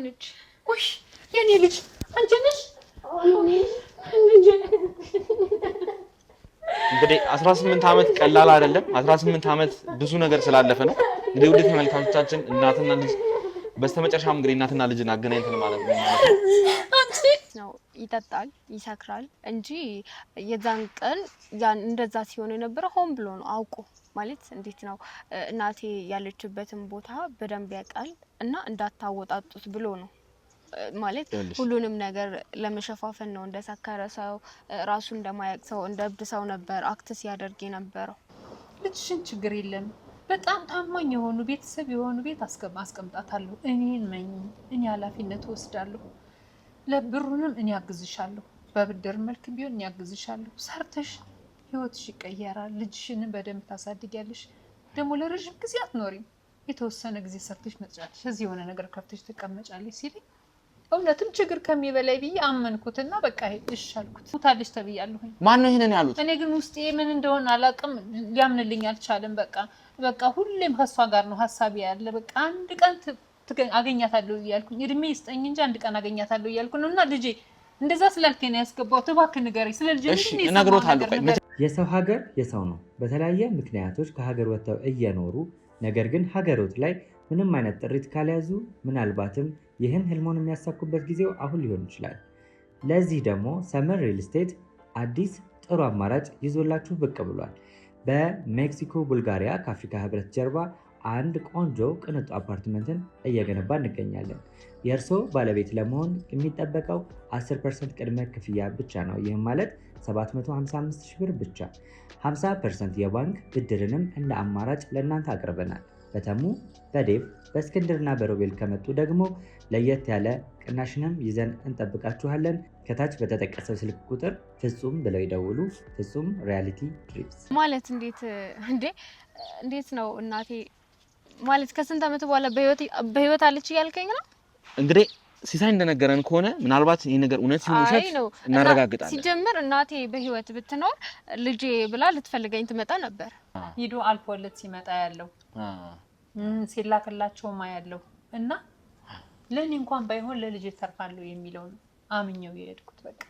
ነች ወይ የኔ ልጅ አንቺ ነሽ እንግዲህ 18 አመት ቀላል አይደለም 18 አመት ብዙ ነገር ስላለፈ ነው እንግዲህ ውድ ተመልካቾቻችን እናትና ልጅ በስተመጨረሻም እንግዲህ እናትና ልጅን አገናኝተን ማለት ነው ይጠጣል ይሰክራል እንጂ የዛን ቀን ያን እንደዛ ሲሆን የነበረ ሆን ብሎ ነው አውቆ ማለት እንዴት ነው እናቴ ያለችበትን ቦታ በደንብ ያቃል እና እንዳታወጣጡት ብሎ ነው ማለት ሁሉንም ነገር ለመሸፋፈን ነው እንደሰከረ ሰው ራሱ እንደማያቅ ሰው እንደብድ ሰው ነበር አክትስ ያደርግ የነበረው ልጅሽን ችግር የለም በጣም ታማኝ የሆኑ ቤተሰብ የሆኑ ቤት አስቀምጣታለሁ እኔን መኝ እኔ ኃላፊነት ወስዳለሁ ለብሩንም እኔ አግዝሻለሁ በብድር መልክ ቢሆን እኔ አግዝሻለሁ ሰርተሽ ህይወትሽ ይቀየራል ልጅሽን በደንብ ታሳድጊያለሽ ደግሞ ለረጅም ጊዜ አትኖሪም የተወሰነ ጊዜ ሰርተሽ መጥቻለሽ እዚህ የሆነ ነገር ከፍተሽ ተቀመጫለሽ ሲልኝ እውነትም ችግር ከሚበላይ ብዬ አመንኩትና በቃ እሺ አልኩት ሙታለሽ ተብያለሁ ማን ነው ይሄንን ያሉት እኔ ግን ውስጤ ምን እንደሆነ አላቅም ሊያምንልኝ አልቻለም በቃ ሁሌም ከሷ ጋር ነው ሐሳብ ያለ በቃ አንድ ቀን አገኛታለሁ እያልኩኝ እድሜ ይስጠኝ እንጂ አንድ ቀን አገኛታለሁ እያልኩ ነውና ልጄ እንደዛ ስላልከኝ ነው ያስገባው እባክህ ንገረኝ ስለ ልጄ እሺ እነግሮታለሁ የሰው ሀገር የሰው ነው በተለያየ ምክንያቶች ከሀገር ወጥተው እየኖሩ ነገር ግን ሀገሮት ላይ ምንም አይነት ጥሪት ካልያዙ ምናልባትም ይህን ህልሞን የሚያሳኩበት ጊዜው አሁን ሊሆን ይችላል ለዚህ ደግሞ ሰመር ሪል ስቴት አዲስ ጥሩ አማራጭ ይዞላችሁ ብቅ ብሏል በሜክሲኮ ቡልጋሪያ ከአፍሪካ ህብረት ጀርባ አንድ ቆንጆ ቅንጡ አፓርትመንትን እየገነባ እንገኛለን የእርሶ ባለቤት ለመሆን የሚጠበቀው 10% ቅድመ ክፍያ ብቻ ነው ይህም ማለት 755,000 ብር ብቻ 50% የባንክ ብድርንም እንደ አማራጭ ለእናንተ አቅርበናል በተሙ በዴቭ በእስክንድርና በሮቤል ከመጡ ደግሞ ለየት ያለ ቅናሽንም ይዘን እንጠብቃችኋለን ከታች በተጠቀሰው ስልክ ቁጥር ፍጹም ብለው ይደውሉ ፍጹም ሪያሊቲ ድሪምስ ማለት እንዴት ነው እናቴ ማለት ከስንት አመት በኋላ በህይወት አለች ያልከኝ ነው እንግዲህ ሲሳይ እንደነገረን ከሆነ ምናልባት ይሄ ነገር እውነት ሲሆን እናረጋግጣለን ሲጀምር እናቴ በህይወት ብትኖር ልጄ ብላ ልትፈልገኝ ትመጣ ነበር ሂዶ አልፎለት ሲመጣ ያለው ሲላከላቸው ማያለው እና ለኔ እንኳን ባይሆን ለልጄ ተርፋለሁ የሚለው አምኜው የሄድኩት በቃ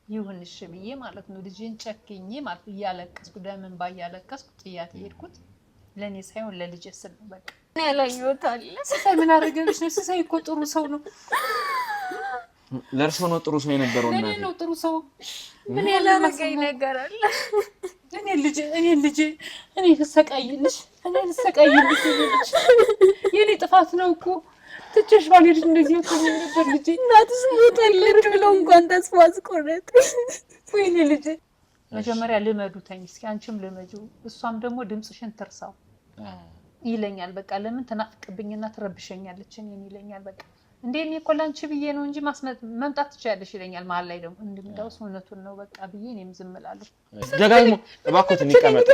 ይሁንሽ ብዬ ማለት ነው ልጄን ጨክኜ ማለት ያለቀስኩ ደምን ባያለቀስኩ ጥያት የሄድኩት ለኔ ሳይሆን ለልጄ ስል በቃ እኔ ያላየሁታል ሲሳይ ምን አደረገልሽ ነው ሲሳይ እኮ ጥሩ ሰው ነው ለርሶ ነው ጥሩ ሰው የነበረው እና ለኔ ነው ጥሩ ሰው ምን ያላረገኝ ነገር አለ እኔ ተሰቃይልሽ የኔ ጥፋት ነው እኮ ትችሽ ባልሽ እንደዚህ እኮ ነበር ልጄ እናትስ ሞታለች ብሎ እንኳን ተስፋ አስቆረጥ ወይኔ ልጄ መጀመሪያ ልመዱተኝ እስኪ አንቺም ልመጁ እሷም ደግሞ ድምጽሽን ትርሳው ይለኛል በቃ ለምን ተናፍቅብኝና ትረብሸኛለች እኔን ይለኛል በቃ እንዴ እኔ እኮ ላንቺ ብዬ ነው እንጂ መምጣት ትችያለሽ ይለኛል መሀል ላይ ደግሞ እንደምታውስ እውነቱን ነው በቃ ብዬ እኔም ዝም እላለሁ ደጋግሞ እባክዎትን ይቀመጡ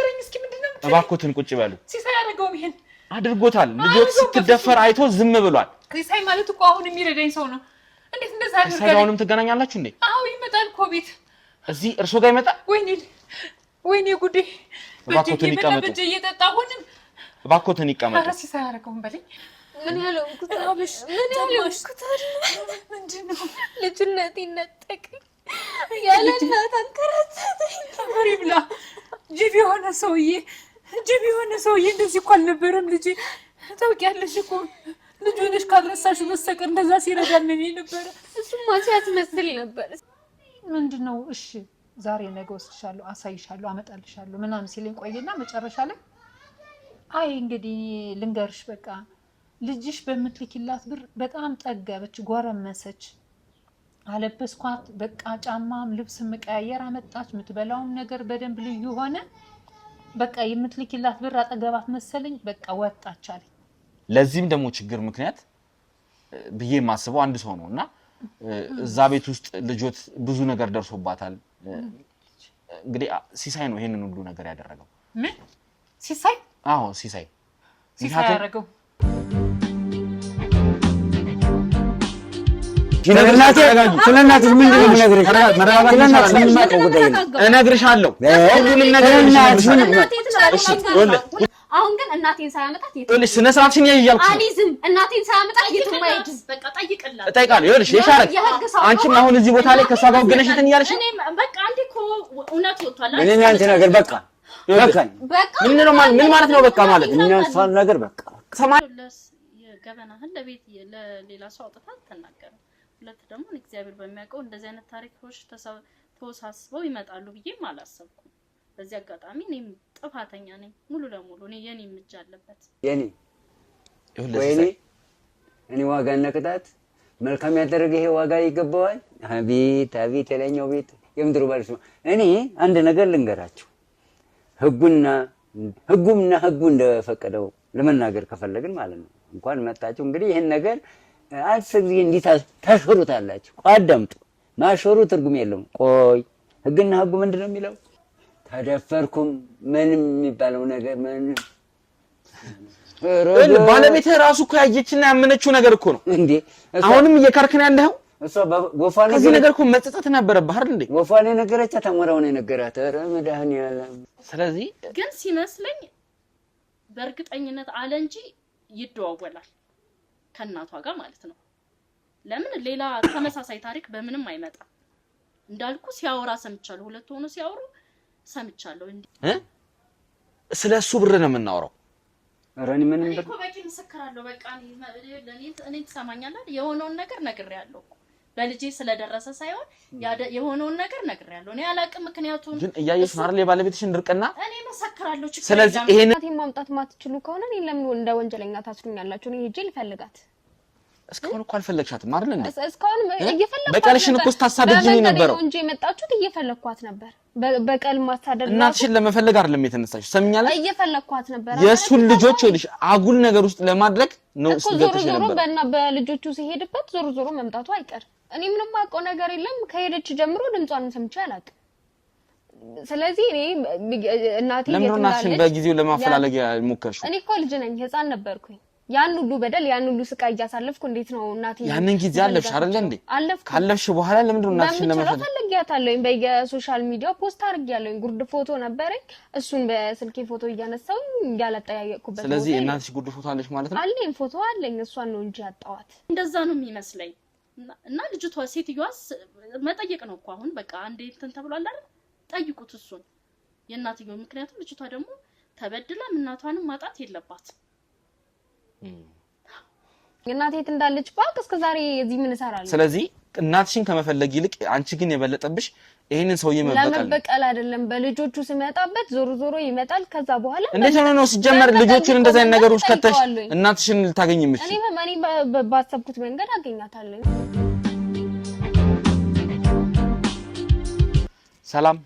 እባክዎትን ቁጭ በሉ ሲሳይ ያደረገው ይሄን አድርጎታል ልጆች ስትደፈር አይቶ ዝም ብሏል ሲሳይ ማለት እኮ አሁን የሚረዳኝ ሰው ነው እንዴት እንደዛ ያደርጋል ሲሳይውንም ትገናኛላችሁ እንዴ አዎ ይመጣል እኮ ቤት እዚህ እርሶ ጋር ይመጣል ወይኔ ጉዴ እባክዎትን ይቀመጡ በእጄ እየጠጣሁንም እባክዎትን ይቀመጡ ኧረ ሲሳይ ያደረገውን በለኝ ምን ያለው ኩታብሽ ምን ያለው ኩታል ምንድነው ልጅነቴ ነጠቀኝ ያለ እናት አንከራተተኝ ተፈሪ ብላ ጅብ የሆነ ሰውዬ እንደዚህ እኮ አልነበረም ልጄ ታውቂያለሽ እኮ ልጅ ሆነሽ ካልረሳሽ በስተቀር እንደዛ ሲረዳል ምን ነበር እሱማ ሲያስመስል ነበር ምንድነው እሺ ዛሬ ነገ ወስድሻለሁ አሳይሻለሁ አመጣልሻለሁ ምናምን ሲለኝ ቆይና መጨረሻ ላይ አይ እንግዲህ ልንገርሽ በቃ ልጅሽ በምትልኪላት ብር በጣም ጠገበች ጎረመሰች አለበስኳት በቃ ጫማም ልብስ መቀያየር አመጣች ምትበላውም ነገር በደንብ ልዩ ሆነ በቃ የምትልኪላት ብር አጠገባት መሰለኝ በቃ ወጣች አለኝ ለዚህም ደግሞ ችግር ምክንያት ብዬ ማስበው አንድ ሰው ነውና እዛ ቤት ውስጥ ልጆት ብዙ ነገር ደርሶባታል እንግዲህ ሲሳይ ነው ይሄንን ሁሉ ነገር ያደረገው ምን ሲሳይ አዎ ሲሳይ ያደረገው ስለናትህ ምንድን ነው የምነግርህ? እነግርሻለሁ ሁሉንም ነገር አሁን ግን እናቴን ሳያመጣት ይኸውልሽ ስነ ስርዓትሽን ያያልኩ አሊዝም እናቴን ሳያመጣት የትም አይሄድም። በቃ ጠይቅላት እጠይቃለሁ። ይኸውልሽ የሻረክ አንቺም አሁን እዚህ ቦታ ላይ ከሷ ጋር ወገነሽ እንትን እያልሽ እኔም በቃ አንዴ እኮ እውነት ወጥቷል። እኔ አንተ ነገር በቃ ምን ማለት ነው? በቃ ማለት እኛ እሷን ነገር በቃ ሰማለስ የገበናህን ለቤት ለሌላ ሰው አውጥተህ ተናገረው። ሁለት ደግሞ እግዚአብሔር በሚያውቀው እንደዚህ አይነት ታሪኮች ተወሳስበው ይመጣሉ ብዬም አላሰብኩም። በዚህ አጋጣሚ እኔም ጥፋተኛ ነኝ ሙሉ ለሙሉ የኔ እጅ አለበት። እኔ ዋጋ እና ቅጣት መልካም ያደረገ ይሄ ዋጋ ይገባዋል። አቤት አቤት የላይኛው ቤት የምድሩ ባለሽ እኔ አንድ ነገር ልንገራችሁ። ህጉና ህጉ እንደፈቀደው ለመናገር ከፈለግን ማለት ነው እንኳን መጣችሁ እንግዲህ ይሄን ነገር አስጊዜ እንዴት ታሽሩታላችሁ? አዳምጡ። ማሽሩ ትርጉም የለውም። ቆይ ህግና ህጉ ምንድነው የሚለው? ተደፈርኩም ምንም የሚባለው ነገር ምን ባለቤትህ ራሱ እኮ ያየችና ያመነችው ነገር እኮ ነው እንዴ። አሁንም እየካርክን ያለኸው እሷ ጎፋኔ ከዚህ ነገር እኮ መጸጸት ነበረብህ አይደል እንዴ? ጎፋኔ ነገረቻ ተሞራው ነው ነገራት። ኧረ መድኃኒዓለም። ስለዚህ ግን ሲመስለኝ በእርግጠኝነት አለ እንጂ ይደዋወላል ከእናቷ ጋር ማለት ነው። ለምን ሌላ ተመሳሳይ ታሪክ በምንም አይመጣም። እንዳልኩ ሲያወራ ሰምቻለሁ። ሁለት ሆኖ ሲያወሩ ሰምቻለሁ። እንዴ ስለሱ ብር ነው የምናወራው። አረኒ ምንም እኮ በቂ መስከራለሁ። በቃ እኔ ትሰማኛለህ? የሆነውን ነገር ነግሬያለሁ። በልጄ ስለደረሰ ሳይሆን የሆነውን ነገር ነግሬያለሁ። እኔ አላቅም ምክንያቱም ግን እያየሽ ነው አይደል የባለቤትሽን ድርቅና። እኔ መሰከራለሁ። ስለዚህ ይሄን ማምጣት ማትችሉ ከሆነ እኔ ለምን እንደ ወንጀለኛ ታስሩኛላችሁ? እኔ ሄጄ ልፈልጋት። እስካሁን እኮ አልፈለግሻትም አይደል እንዴ? እስካሁን እየፈለኳት በቀልሽን እኮ ስታሳደጅኝ ነበር እንጂ የመጣችሁት እየፈለኳት ነበር። በቀል ማሳደድ እናትሽን ለመፈለግ አይደለም የተነሳሽው። ሰምኛለሽ? እየፈለኳት ነበር። የሱን ልጆች ይልሽ አጉል ነገር ውስጥ ለማድረግ ነው ስገተሽ ነበር። በልጆቹ ሲሄድበት ዞሮ መምጣቱ አይቀርም። እኔ ምንም አውቀው ነገር የለም። ከሄደች ጀምሮ ድምጿንም ሰምቼ አላውቅም። ስለዚህ እኔ እናቴ ለምንድነው በጊዜው ለማፈላለግ ሞከርሽ? እኔ እኮ ልጅ ነኝ፣ ህፃን ነበርኩኝ። ያን ሁሉ በደል ያን ሁሉ ስቃይ እያሳለፍኩ እንዴት ነው እናቴ ያንን ጊዜ አለፍሽ አይደል እንዴ? ካለፍሽ በኋላ ለምንድነው እናትሽን ለመፈለግ ፈልጊያታለሁኝ? በየሶሻል ሚዲያ ፖስት አድርጊያለሁኝ። ጉርድ ፎቶ ነበረኝ፣ እሱን በስልኬ ፎቶ እያነሳው ያላጠያየቅኩበት። ስለዚህ እናትሽ ጉርድ ፎቶ አለሽ ማለት ነው? አለኝ፣ ፎቶ አለኝ። እሷን ነው እንጂ ያጣዋት። እንደዛ ነው የሚመስለኝ። እና ልጅቷ ሴትዮዋስ መጠየቅ ነው እኮ አሁን በቃ አንዴ እንትን ተብሏል አይደል? ጠይቁት እሱን የእናትየው። ምክንያቱም ልጅቷ ደግሞ ተበድላም እናቷንም ማጣት የለባት። እናቴ የት እንዳለች ባክ እስከ ዛሬ እዚህ ምን እሰራለሁ? ስለዚህ እናትሽን ከመፈለግ ይልቅ አንቺ ግን የበለጠብሽ ይሄንን ሰውዬ ለመበቀል አይደለም። በልጆቹ ሲመጣበት ዞሮ ይመጣል። ከዛ በኋላ እንዴት ነው ሲጀመር ልጆቹን እንደዛ አይነት ነገሮች ከተሽ እናትሽን ልታገኝ የምትችል? እኔ ባሰብኩት መንገድ አገኛታለሁ። ሰላም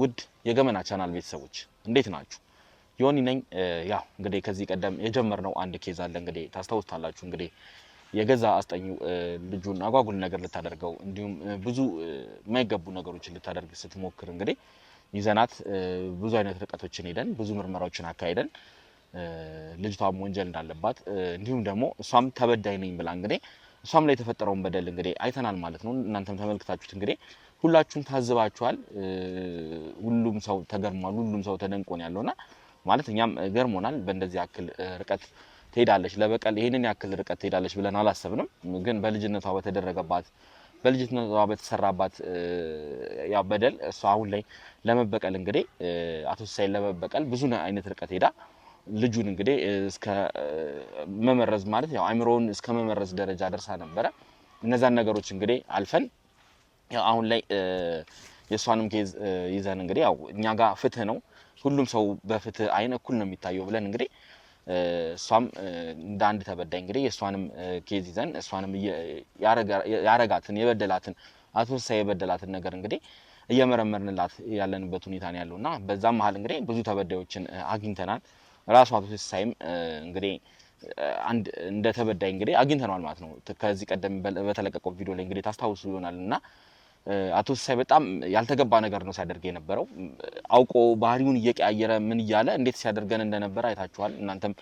ውድ የገመና ቻናል ቤተሰቦች እንዴት ናችሁ? ዮኒ ነኝ። ያው እንግዲህ ከዚህ ቀደም የጀመርነው አንድ ኬዝ አለ። እንግዲህ ታስታውሳላችሁ። እንግዲህ የገዛ አስጠኙ ልጁን አጓጉል ነገር ልታደርገው እንዲሁም ብዙ የማይገቡ ነገሮችን ልታደርግ ስትሞክር እንግዲህ ይዘናት ብዙ አይነት ርቀቶችን ሄደን ብዙ ምርመራዎችን አካሄደን ልጅቷም ወንጀል እንዳለባት እንዲሁም ደግሞ እሷም ተበዳይ ነኝ ብላ እንግዲህ እሷም ላይ የተፈጠረውን በደል እንግዲህ አይተናል ማለት ነው። እናንተም ተመልክታችሁት እንግዲህ ሁላችሁም ታዝባችኋል። ሁሉም ሰው ተገርሟል። ሁሉም ሰው ተደንቆን ያለውና ማለት እኛም ገርሞናል። በእንደዚህ ያክል ርቀት ትሄዳለች ለበቀል ይሄንን ያክል ርቀት ትሄዳለች ብለን አላሰብንም። ግን በልጅነቷ በተደረገባት በልጅነቷ በተሰራባት ያ በደል እሷ አሁን ላይ ለመበቀል እንግዲህ አቶ ሲሳይ ለመበቀል ብዙ አይነት ርቀት ሄዳ ልጁን እንግዲህ እስከ መመረዝ ማለት ያው አእምሮውን እስከ መመረዝ ደረጃ ደርሳ ነበረ። እነዛን ነገሮች እንግዲህ አልፈን ያው አሁን ላይ የሷንም ኬዝ ይዘን እንግዲህ ያው እኛ ጋር ፍትህ ነው ሁሉም ሰው በፍትህ አይን እኩል ነው የሚታየው ብለን እንግዲህ እሷም እንደ አንድ ተበዳይ እንግዲህ የሷንም ኬዝ ይዘን እሷንም ያረጋትን የበደላትን አቶ ሲሳይ የበደላትን ነገር እንግዲህ እየመረመርንላት ያለንበት ሁኔታ ነው ያለውና በዛም መሀል እንግዲህ ብዙ ተበዳዮችን አግኝተናል። ራሱ አቶ ሲሳይም እንግዲህ አንድ እንደ ተበዳይ እንግዲህ አግኝተናል ማለት ነው። ከዚህ ቀደም በተለቀቀው ቪዲዮ ላይ እንግዲህ ታስታውሱ ይሆናልና አቶ ሲሳይ በጣም ያልተገባ ነገር ነው ሲያደርግ የነበረው። አውቆ ባህሪውን እየቀያየረ ምን እያለ እንዴት ሲያደርገን እንደነበር አይታችኋል። እናንተም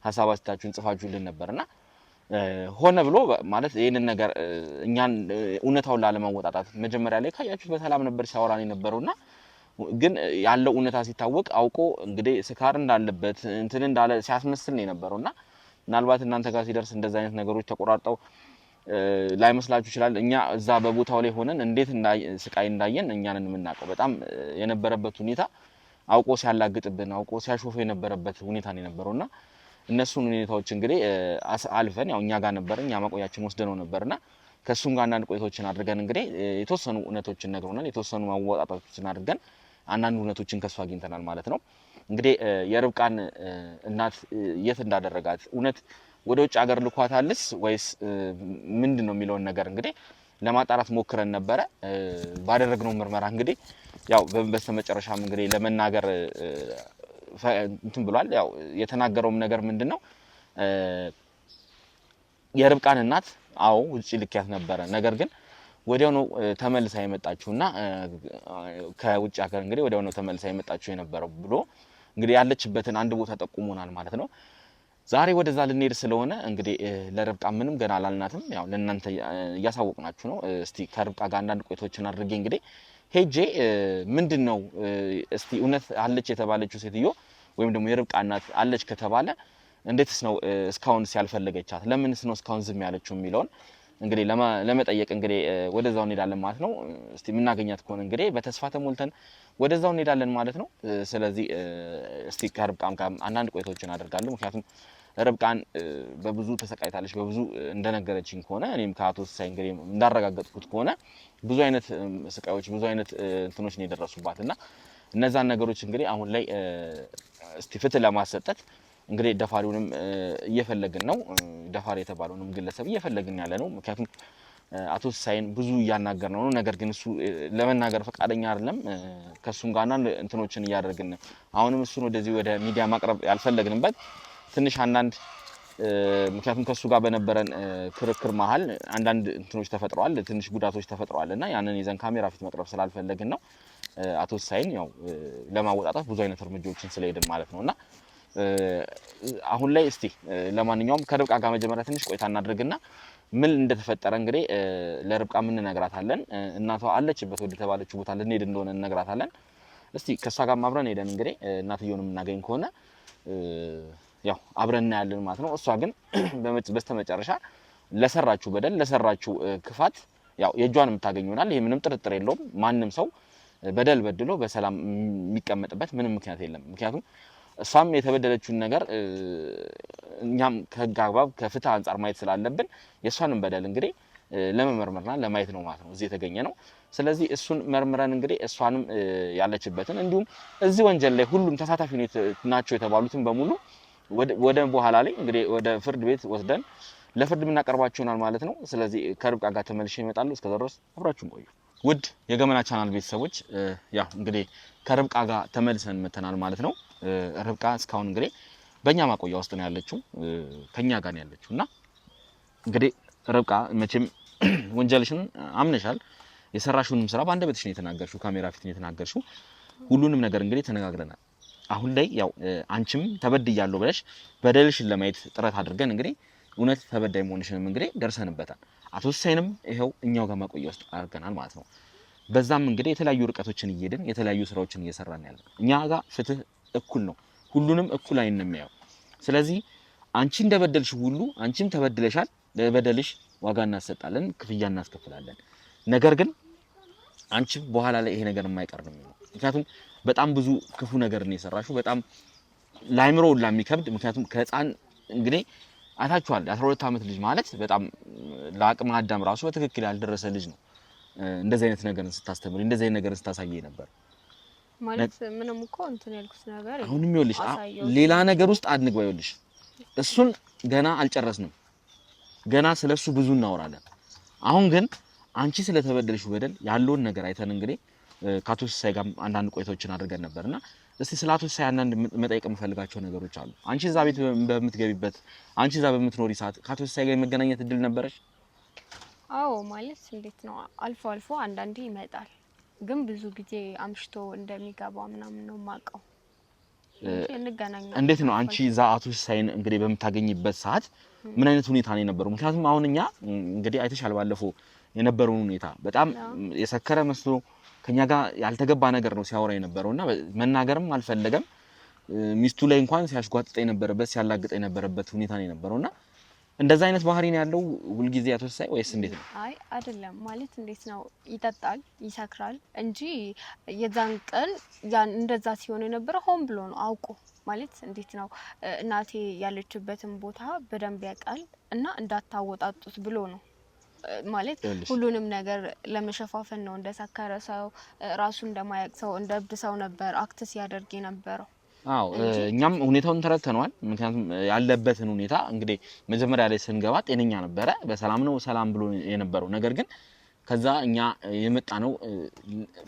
ሐሳብ አስተያየታችሁን ጽፋችሁልን ነበርና ሆነ ብሎ ማለት ይሄንን ነገር እኛን እውነታውን ላለማወጣጣት መጀመሪያ ላይ ካያችሁ በሰላም ነበር ሲያወራን የነበረውና ግን ያለው እውነታ ሲታወቅ አውቆ እንግዲህ ስካር እንዳለበት እንትን እንዳለ ሲያስመስል ነው የነበረውና ምናልባት እናንተ ጋር ሲደርስ እንደዛ አይነት ነገሮች ተቆራርጠው ላይመስላችሁ ይችላል። እኛ እዛ በቦታው ላይ ሆነን እንዴት ስቃይ እንዳየን እኛንን የምናውቀው በጣም የነበረበት ሁኔታ አውቆ ሲያላግጥብን አውቆ ሲያሾፍ የነበረበት ሁኔታ ነው የነበረውና እነሱን ሁኔታዎች እንግዲህ አልፈን ያው እኛ ጋር ነበር እኛ ማቆያችን ወስደነው ነበርና ከሱም ጋር አንዳንድ ቆይቶችን አድርገን እንግዲህ የተወሰኑ እውነቶችን ነግሮናል። የተወሰኑ ማወጣጣቶችን አድርገን አንዳንድ እውነቶችን ከሱ አግኝተናል ማለት ነው። እንግዲህ የርብቃን እናት የት እንዳደረጋት እውነት ወደ ውጭ ሀገር ልኳታልስ ወይስ ምንድነው የሚለውን ነገር እንግዲህ ለማጣራት ሞክረን ነበረ። ባደረግነው ምርመራ እንግዲህ ያው በስተመጨረሻም እንግዲህ ለመናገር እንትን ብሏል። ያው የተናገረውም ነገር ምንድነው የርብቃን እናት አዎ ውጪ ልክያት ነበረ፣ ነገር ግን ወዲያው ነው ተመልሳ የመጣችውና ከውጭ ሀገር እንግዲህ ወዲያው ነው ተመልሳ የመጣችው የነበረው ብሎ እንግዲህ ያለችበትን አንድ ቦታ ጠቁሞናል ማለት ነው። ዛሬ ወደዛ ልንሄድ ስለሆነ እንግዲህ ለርብቃ ምንም ገና አላልናትም። ያው ለእናንተ እያሳወቅናችሁ ነው። እስቲ ከርብቃ ጋር አንዳንድ ቆይቶችን አድርጌ እንግዲህ ሄጄ ምንድነው እስቲ እውነት አለች የተባለችው ሴትዮ ወይም ደግሞ የርብቃ እናት አለች ከተባለ እንዴትስ ነው እስካሁን ያልፈለገቻት ለምንስ ነው እስካሁን ዝም ያለችው የሚለውን እንግዲህ ለመጠየቅ እንግዲህ ወደዛው እንሄዳለን ማለት ነው። እስቲ የምናገኛት ከሆነ እንግዲህ በተስፋ ተሞልተን ወደዛው እንሄዳለን ማለት ነው። ስለዚህ እስቲ ከርብቃም ጋር አንዳንድ ቆይቶችን አደርጋለሁ። ምክንያቱም ርብቃን በብዙ ተሰቃይታለች። በብዙ እንደነገረችኝ ከሆነ እኔም ከአቶ ሲሳይ እንግዲህ እንዳረጋገጥኩት ከሆነ ብዙ አይነት ስቃዮች ብዙ አይነት እንትኖች ነው የደረሱባትና እነዛን ነገሮች እንግዲህ አሁን ላይ እስቲ ፍትህ ለማሰጠት እንግዲህ ደፋሪውንም እየፈለግን ነው። ደፋሪ የተባለውንም ግለሰብ እየፈለግን ያለ ነው። ምክንያቱም አቶ ሲሳይን ብዙ እያናገርነው ነው። ነገር ግን እሱ ለመናገር ፈቃደኛ አይደለም። ከሱም ጋር አንዳንድ እንትኖችን እያደረግን ነው። አሁንም እሱን ወደዚህ ወደ ሚዲያ ማቅረብ ያልፈለግንበት ትንሽ አንዳንድ ምክንያቱም ከሱ ጋር በነበረን ክርክር መሀል አንዳንድ እንትኖች ተፈጥረዋል፣ ትንሽ ጉዳቶች ተፈጥረዋልና ያንን ይዘን ካሜራ ፊት መቅረብ ስላልፈለግን ነው አቶ ሲሳይን ያው ለማወጣጣት ብዙ አይነት እርምጃዎችን ስለሄድን ማለት ነውና አሁን ላይ እስቲ ለማንኛውም ከርብቃ ጋር መጀመሪያ ትንሽ ቆይታ እናድርግና ምን እንደተፈጠረ እንግዲህ ለርብቃ ምን እነግራታለን። እናቷ አለችበት ወደ ተባለችው ቦታ ልንሄድ እንደሆነ እነግራታለን። እስቲ ከሷ ጋር አብረን ሄደን እንግዲህ እናትየውን የምናገኝ ከሆነ ያው አብረን እናያለን ማለት ነው። እሷ ግን በስተመጨረሻ ለሰራችሁ በደል ለሰራችሁ ክፋት ያው የእጇን የምታገኝ ይሆናል። ይሄ ምንም ጥርጥር የለውም። ማንም ሰው በደል በድሎ በሰላም የሚቀመጥበት ምንም ምክንያት የለም። ምክንያቱም እሷም የተበደለችውን ነገር እኛም ከህግ አግባብ ከፍትህ አንጻር ማየት ስላለብን የእሷንም በደል እንግዲህ ለመመርመርና ለማየት ነው ማለት ነው እዚህ የተገኘ ነው። ስለዚህ እሱን መርምረን እንግዲህ እሷንም ያለችበትን እንዲሁም እዚህ ወንጀል ላይ ሁሉም ተሳታፊ ናቸው የተባሉትን በሙሉ ወደ በኋላ ላይ እንግዲህ ወደ ፍርድ ቤት ወስደን ለፍርድ የምናቀርባቸው ይሆናል ማለት ነው። ስለዚህ ከርብቃ ጋር ተመልሼ እመጣለሁ። እስከዛ ድረስ አብራችሁን ቆዩ። ውድ የገመና ቻናል ቤተሰቦች ያው እንግዲህ ከርብቃ ጋር ተመልሰን መተናል ማለት ነው። ርብቃ እስካሁን እንግዲህ በእኛ ማቆያ ውስጥ ነው ያለችው፣ ከኛ ጋር ነው ያለችው እና እንግዲህ ርብቃ መቼም ወንጀልሽን አምነሻል። የሰራሽውንም ስራ በአንደበትሽ ነው የተናገርሽው፣ ካሜራ ፊት ነው የተናገርሽው። ሁሉንም ነገር እንግዲህ ተነጋግረናል። አሁን ላይ ያው አንቺም ተበድያለሁ ብለሽ በደልሽን ለማየት ጥረት አድርገን እንግዲህ እውነት ተበዳይ መሆንሽንም እንግዲህ ደርሰንበታል። አቶ ሲሳይንም ይሄው እኛው ጋር ማቆያ ውስጥ አድርገናል ማለት ነው። በዛም እንግዲህ የተለያዩ ርቀቶችን እየሄድን የተለያዩ ስራዎችን እየሰራን ያለ እኛ ጋር ፍትህ እኩል ነው፣ ሁሉንም እኩል አይን ነው የሚያየው። ስለዚህ አንቺ እንደበደልሽ ሁሉ አንቺም ተበድለሻል። ለበደልሽ ዋጋ እናሰጣለን፣ ክፍያ እናስከፍላለን። ነገር ግን አንቺ በኋላ ላይ ይሄ ነገር የማይቀር ነው የሚሆነው። ምክንያቱም በጣም ብዙ ክፉ ነገር ነው የሰራሽው፣ በጣም ላይምሮ ሁላ የሚከብድ ምክንያቱም ከህፃን እንግዲህ አይታችኋል። የ12 ዓመት ልጅ ማለት በጣም ለአቅመ አዳም ራሱ በትክክል ያልደረሰ ልጅ ነው። እንደዚህ አይነት ነገርን ስታስተምር እንደዚህ አይነት ነገርን ስታሳየኝ ነበር ማለት ምንም እኮ እንትን ያልኩት ነገር አሁንም ይኸውልሽ ሌላ ነገር ውስጥ አድንግባ። ይኸውልሽ እሱን ገና አልጨረስንም፣ ገና ስለሱ ብዙ እናወራለን። አሁን ግን አንቺ ስለተበደልሽው በደል ያለውን ነገር አይተን እንግዲህ ከአቶ ሲሳይ ጋር አንዳንድ ቆይቶችን አድርገን ነበርና እስቲ ስለ አቶ ሲሳይ አንዳንድ መጠየቅ የምፈልጋቸው ነገሮች አሉ። አንቺ እዛ ቤት በምትገቢበት አንቺ እዛ በምትኖሪ ሰዓት ከአቶ ሲሳይ ጋር የመገናኘት እድል ነበረሽ? አዎ ማለት እንዴት ነው አልፎ አልፎ አንዳንዴ ይመጣል፣ ግን ብዙ ጊዜ አምሽቶ እንደሚገባ ምናምን ነው የማውቀው። እንገናኛለን። እንዴት ነው አንቺ እዛ አቶ ሲሳይን እንግዲህ በምታገኝበት ሰዓት ምን አይነት ሁኔታ ነው የነበረው? ምክንያቱም አሁን እኛ እንግዲህ አይተሻል ባለፈው የነበረውን ሁኔታ በጣም የሰከረ መስሎ ከኛ ጋር ያልተገባ ነገር ነው ሲያወራ የነበረውና መናገርም አልፈለገም። ሚስቱ ላይ እንኳን ሲያሽጓጥጥ የነበረበት ሲያላግጥ የነበረበት ሁኔታ ነው የነበረውና እንደዛ አይነት ባህሪ ነው ያለው ሁልጊዜ አቶ ሲሳይ ወይስ እንዴት ነው? አይ አይደለም ማለት እንዴት ነው ይጠጣል፣ ይሰክራል እንጂ የዛን ቀን ያን እንደዛ ሲሆን የነበረ ሆን ብሎ ነው አውቆ ማለት እንዴት ነው እናቴ ያለችበትን ቦታ በደንብ ያውቃል እና እንዳታወጣጡት ብሎ ነው ማለት ሁሉንም ነገር ለመሸፋፈን ነው እንደሰከረ ሰው ራሱ እንደማያውቅ ሰው እንደ እብድ ሰው ነበር አክት ሲያደርግ የነበረው። አዎ እኛም ሁኔታውን ተረድተናል። ምክንያቱም ያለበትን ሁኔታ እንግዲህ መጀመሪያ ላይ ስንገባ ጤነኛ ነበረ፣ በሰላም ነው ሰላም ብሎ የነበረው። ነገር ግን ከዛ እኛ የመጣ ነው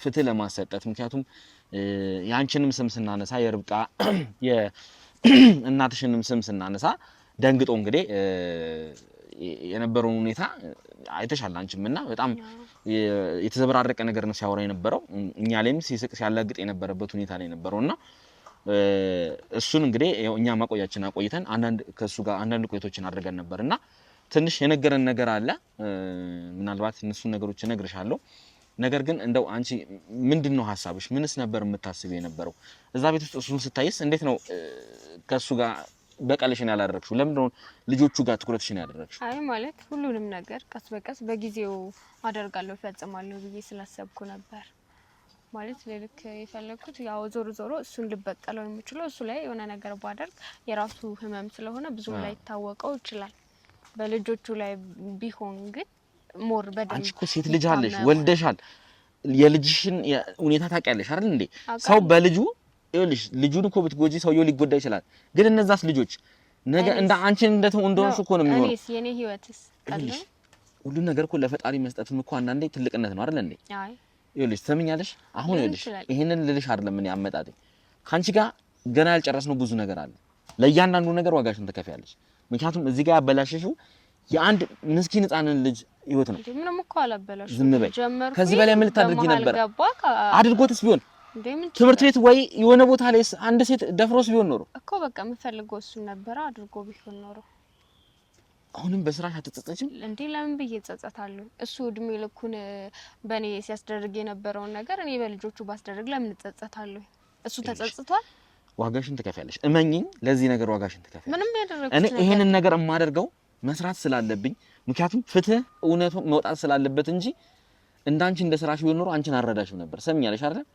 ፍትህ ለማሰጠት ምክንያቱም ያንቺንም ስም ስናነሳ የርብቃ የእናትሽንም ስም ስናነሳ ደንግጦ እንግዲህ የነበረውን ሁኔታ አይተሻል አንቺም እና በጣም የተዘበራረቀ ነገር ነው ሲያወራ የነበረው። እኛ ላይም ሲስቅ ሲያላግጥ የነበረበት ሁኔታ ላይ ነበረውና እሱን እንግዲህ እኛ ማቆያችን አቆይተን አንዳንድ ከሱ ጋር አንዳንድ ቆይቶችን አድርገን ነበርና ትንሽ የነገረን ነገር አለ። ምናልባት እነሱን ነገሮች እነግርሻለሁ። ነገር ግን እንደው አንቺ ምንድነው ሐሳብሽ? ምንስ ነበር የምታስቢው የነበረው? እዛ ቤት ውስጥ እሱን ስታይስ እንዴት ነው ከሱ ጋር በቀልሽን ያላደረግሽው? ለምን ነው ልጆቹ ጋር ትኩረትሽን ያደረግሽው? አይ ማለት ሁሉንም ነገር ቀስ በቀስ በጊዜው አደርጋለሁ ፈጽማለሁ ብዬ ስላሰብኩ ነበር። ማለት ለልክ የፈለኩት ያው ዞሮ ዞሮ እሱን ልበቀለው የምችለው እሱ ላይ የሆነ ነገር ባደርግ የራሱ ህመም ስለሆነ ብዙ ላይ ታወቀው ይችላል። በልጆቹ ላይ ቢሆን ግን ሞር በደንብ አንቺ እኮ ሴት ልጅ አለሽ ወልደሻል። የልጅሽን ሁኔታ ታውቂያለሽ አይደል እንዴ? ሰው በልጁ ይኸውልሽ ልጁን እኮ ብትጎጂ ሰውየው ሊጎዳ ይችላል። ግን እነዛስ ልጆች ነገ እንደ አንቺን እንደሆንሽ እኮ ነው የሚሆነው። እኔስ የኔ ህይወትስ ቀልል ሁሉ ነገር እኮ ለፈጣሪ መስጠትም እኮ አንዳንዴ ትልቅነት ነው አይደል እንዴ? አይ ይኸውልሽ ትሰሚኛለሽ? አሁን ይኸውልሽ ይሄንን ልልሽ አይደለም ምን ያመጣጥኝ ካንቺ ጋር ገና ያልጨረስነው ብዙ ነገር አለ። ለእያንዳንዱ ነገር ዋጋሽን ትከፍያለሽ። ምክንያቱም እዚህ ጋር ያበላሽሽው የአንድ ምስኪን ህፃንን ልጅ ህይወት ነው። ምንም እኮ አላበላሽም። ዝም በይ። ከዚህ በላይ ምን ልታደርጊ ነበር? አድርጎትስ ቢሆን ትምህርት ቤት ወይ የሆነ ቦታ ላይ አንድ ሴት ደፍሮስ ቢሆን ኖሮ እኮ በቃ የምፈልገው እሱ ነበር። አድርጎ ቢሆን ኖሮ አሁንም በስራሽ አትጸጸችም እንዴ? ለምን ብዬ ጸጸታለሁ? እሱ እድሜ ልኩን በኔ ሲያስደርግ የነበረውን ነገር እኔ በልጆቹ ባስደርግ ለምን ጸጸታለሁ? እሱ ተጸጽቷል። ዋጋሽን ትከፍያለሽ። እመኚኝ፣ ለዚህ ነገር ዋጋሽን ትከፍያለሽ። ምንም ያደረኩት እኔ ይሄንን ነገር የማደርገው መስራት ስላለብኝ ምክንያቱም ፍትህ እውነቱ መውጣት ስላለበት እንጂ እንዳንቺ እንደ ስራሽ ቢሆን ኖሮ አንቺን አረዳሽም ነበር። ሰምኛለሽ አይደል?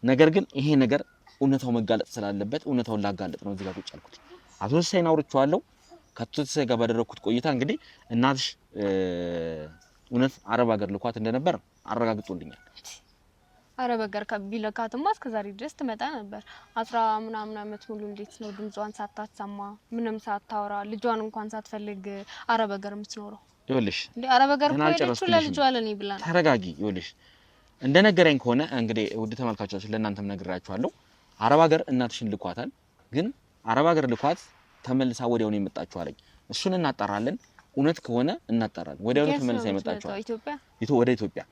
ነገር ግን ይሄ ነገር እውነታው መጋለጥ ስላለበት እውነታውን ላጋለጥ ነው እዚህ ጋር ቁጭ ያልኩት። አቶ ሲሳይን አውርቼዋለሁ። ከአቶ ሲሳይ ጋር ባደረኩት ቆይታ እንግዲህ እናትሽ እውነት አረብ ሀገር ልኳት እንደነበር አረጋግጦልኛል። አረብ ሀገር ቢልካትማ እስከ ዛሬ ድረስ ትመጣ ነበር። 10 ምናምን አመት ሙሉ እንዴት ነው ድምጿን ሳታሰማ ምንም ሳታወራ ልጇን እንኳን ሳትፈልግ አረብ ሀገር የምትኖረው? ይኸውልሽ እንዴ አረብ ሀገር ቆይተሽ ለልጇ ለኔ ብላ ነው። ተረጋጊ። ይኸውልሽ እንደነገረኝ ከሆነ እንግዲህ ውድ ተመልካቾች ለእናንተም ነግራችኋለሁ። አረብ ሀገር እናትሽን ልኳታል። ግን አረብ ሀገር ልኳት ተመልሳ ወዲያው ነው የመጣችው አለኝ። እሱን እናጣራለን። እውነት ከሆነ እናጣራለን። ወዲያው ነው ተመልሳ የመጣችው ወደ ኢትዮጵያ።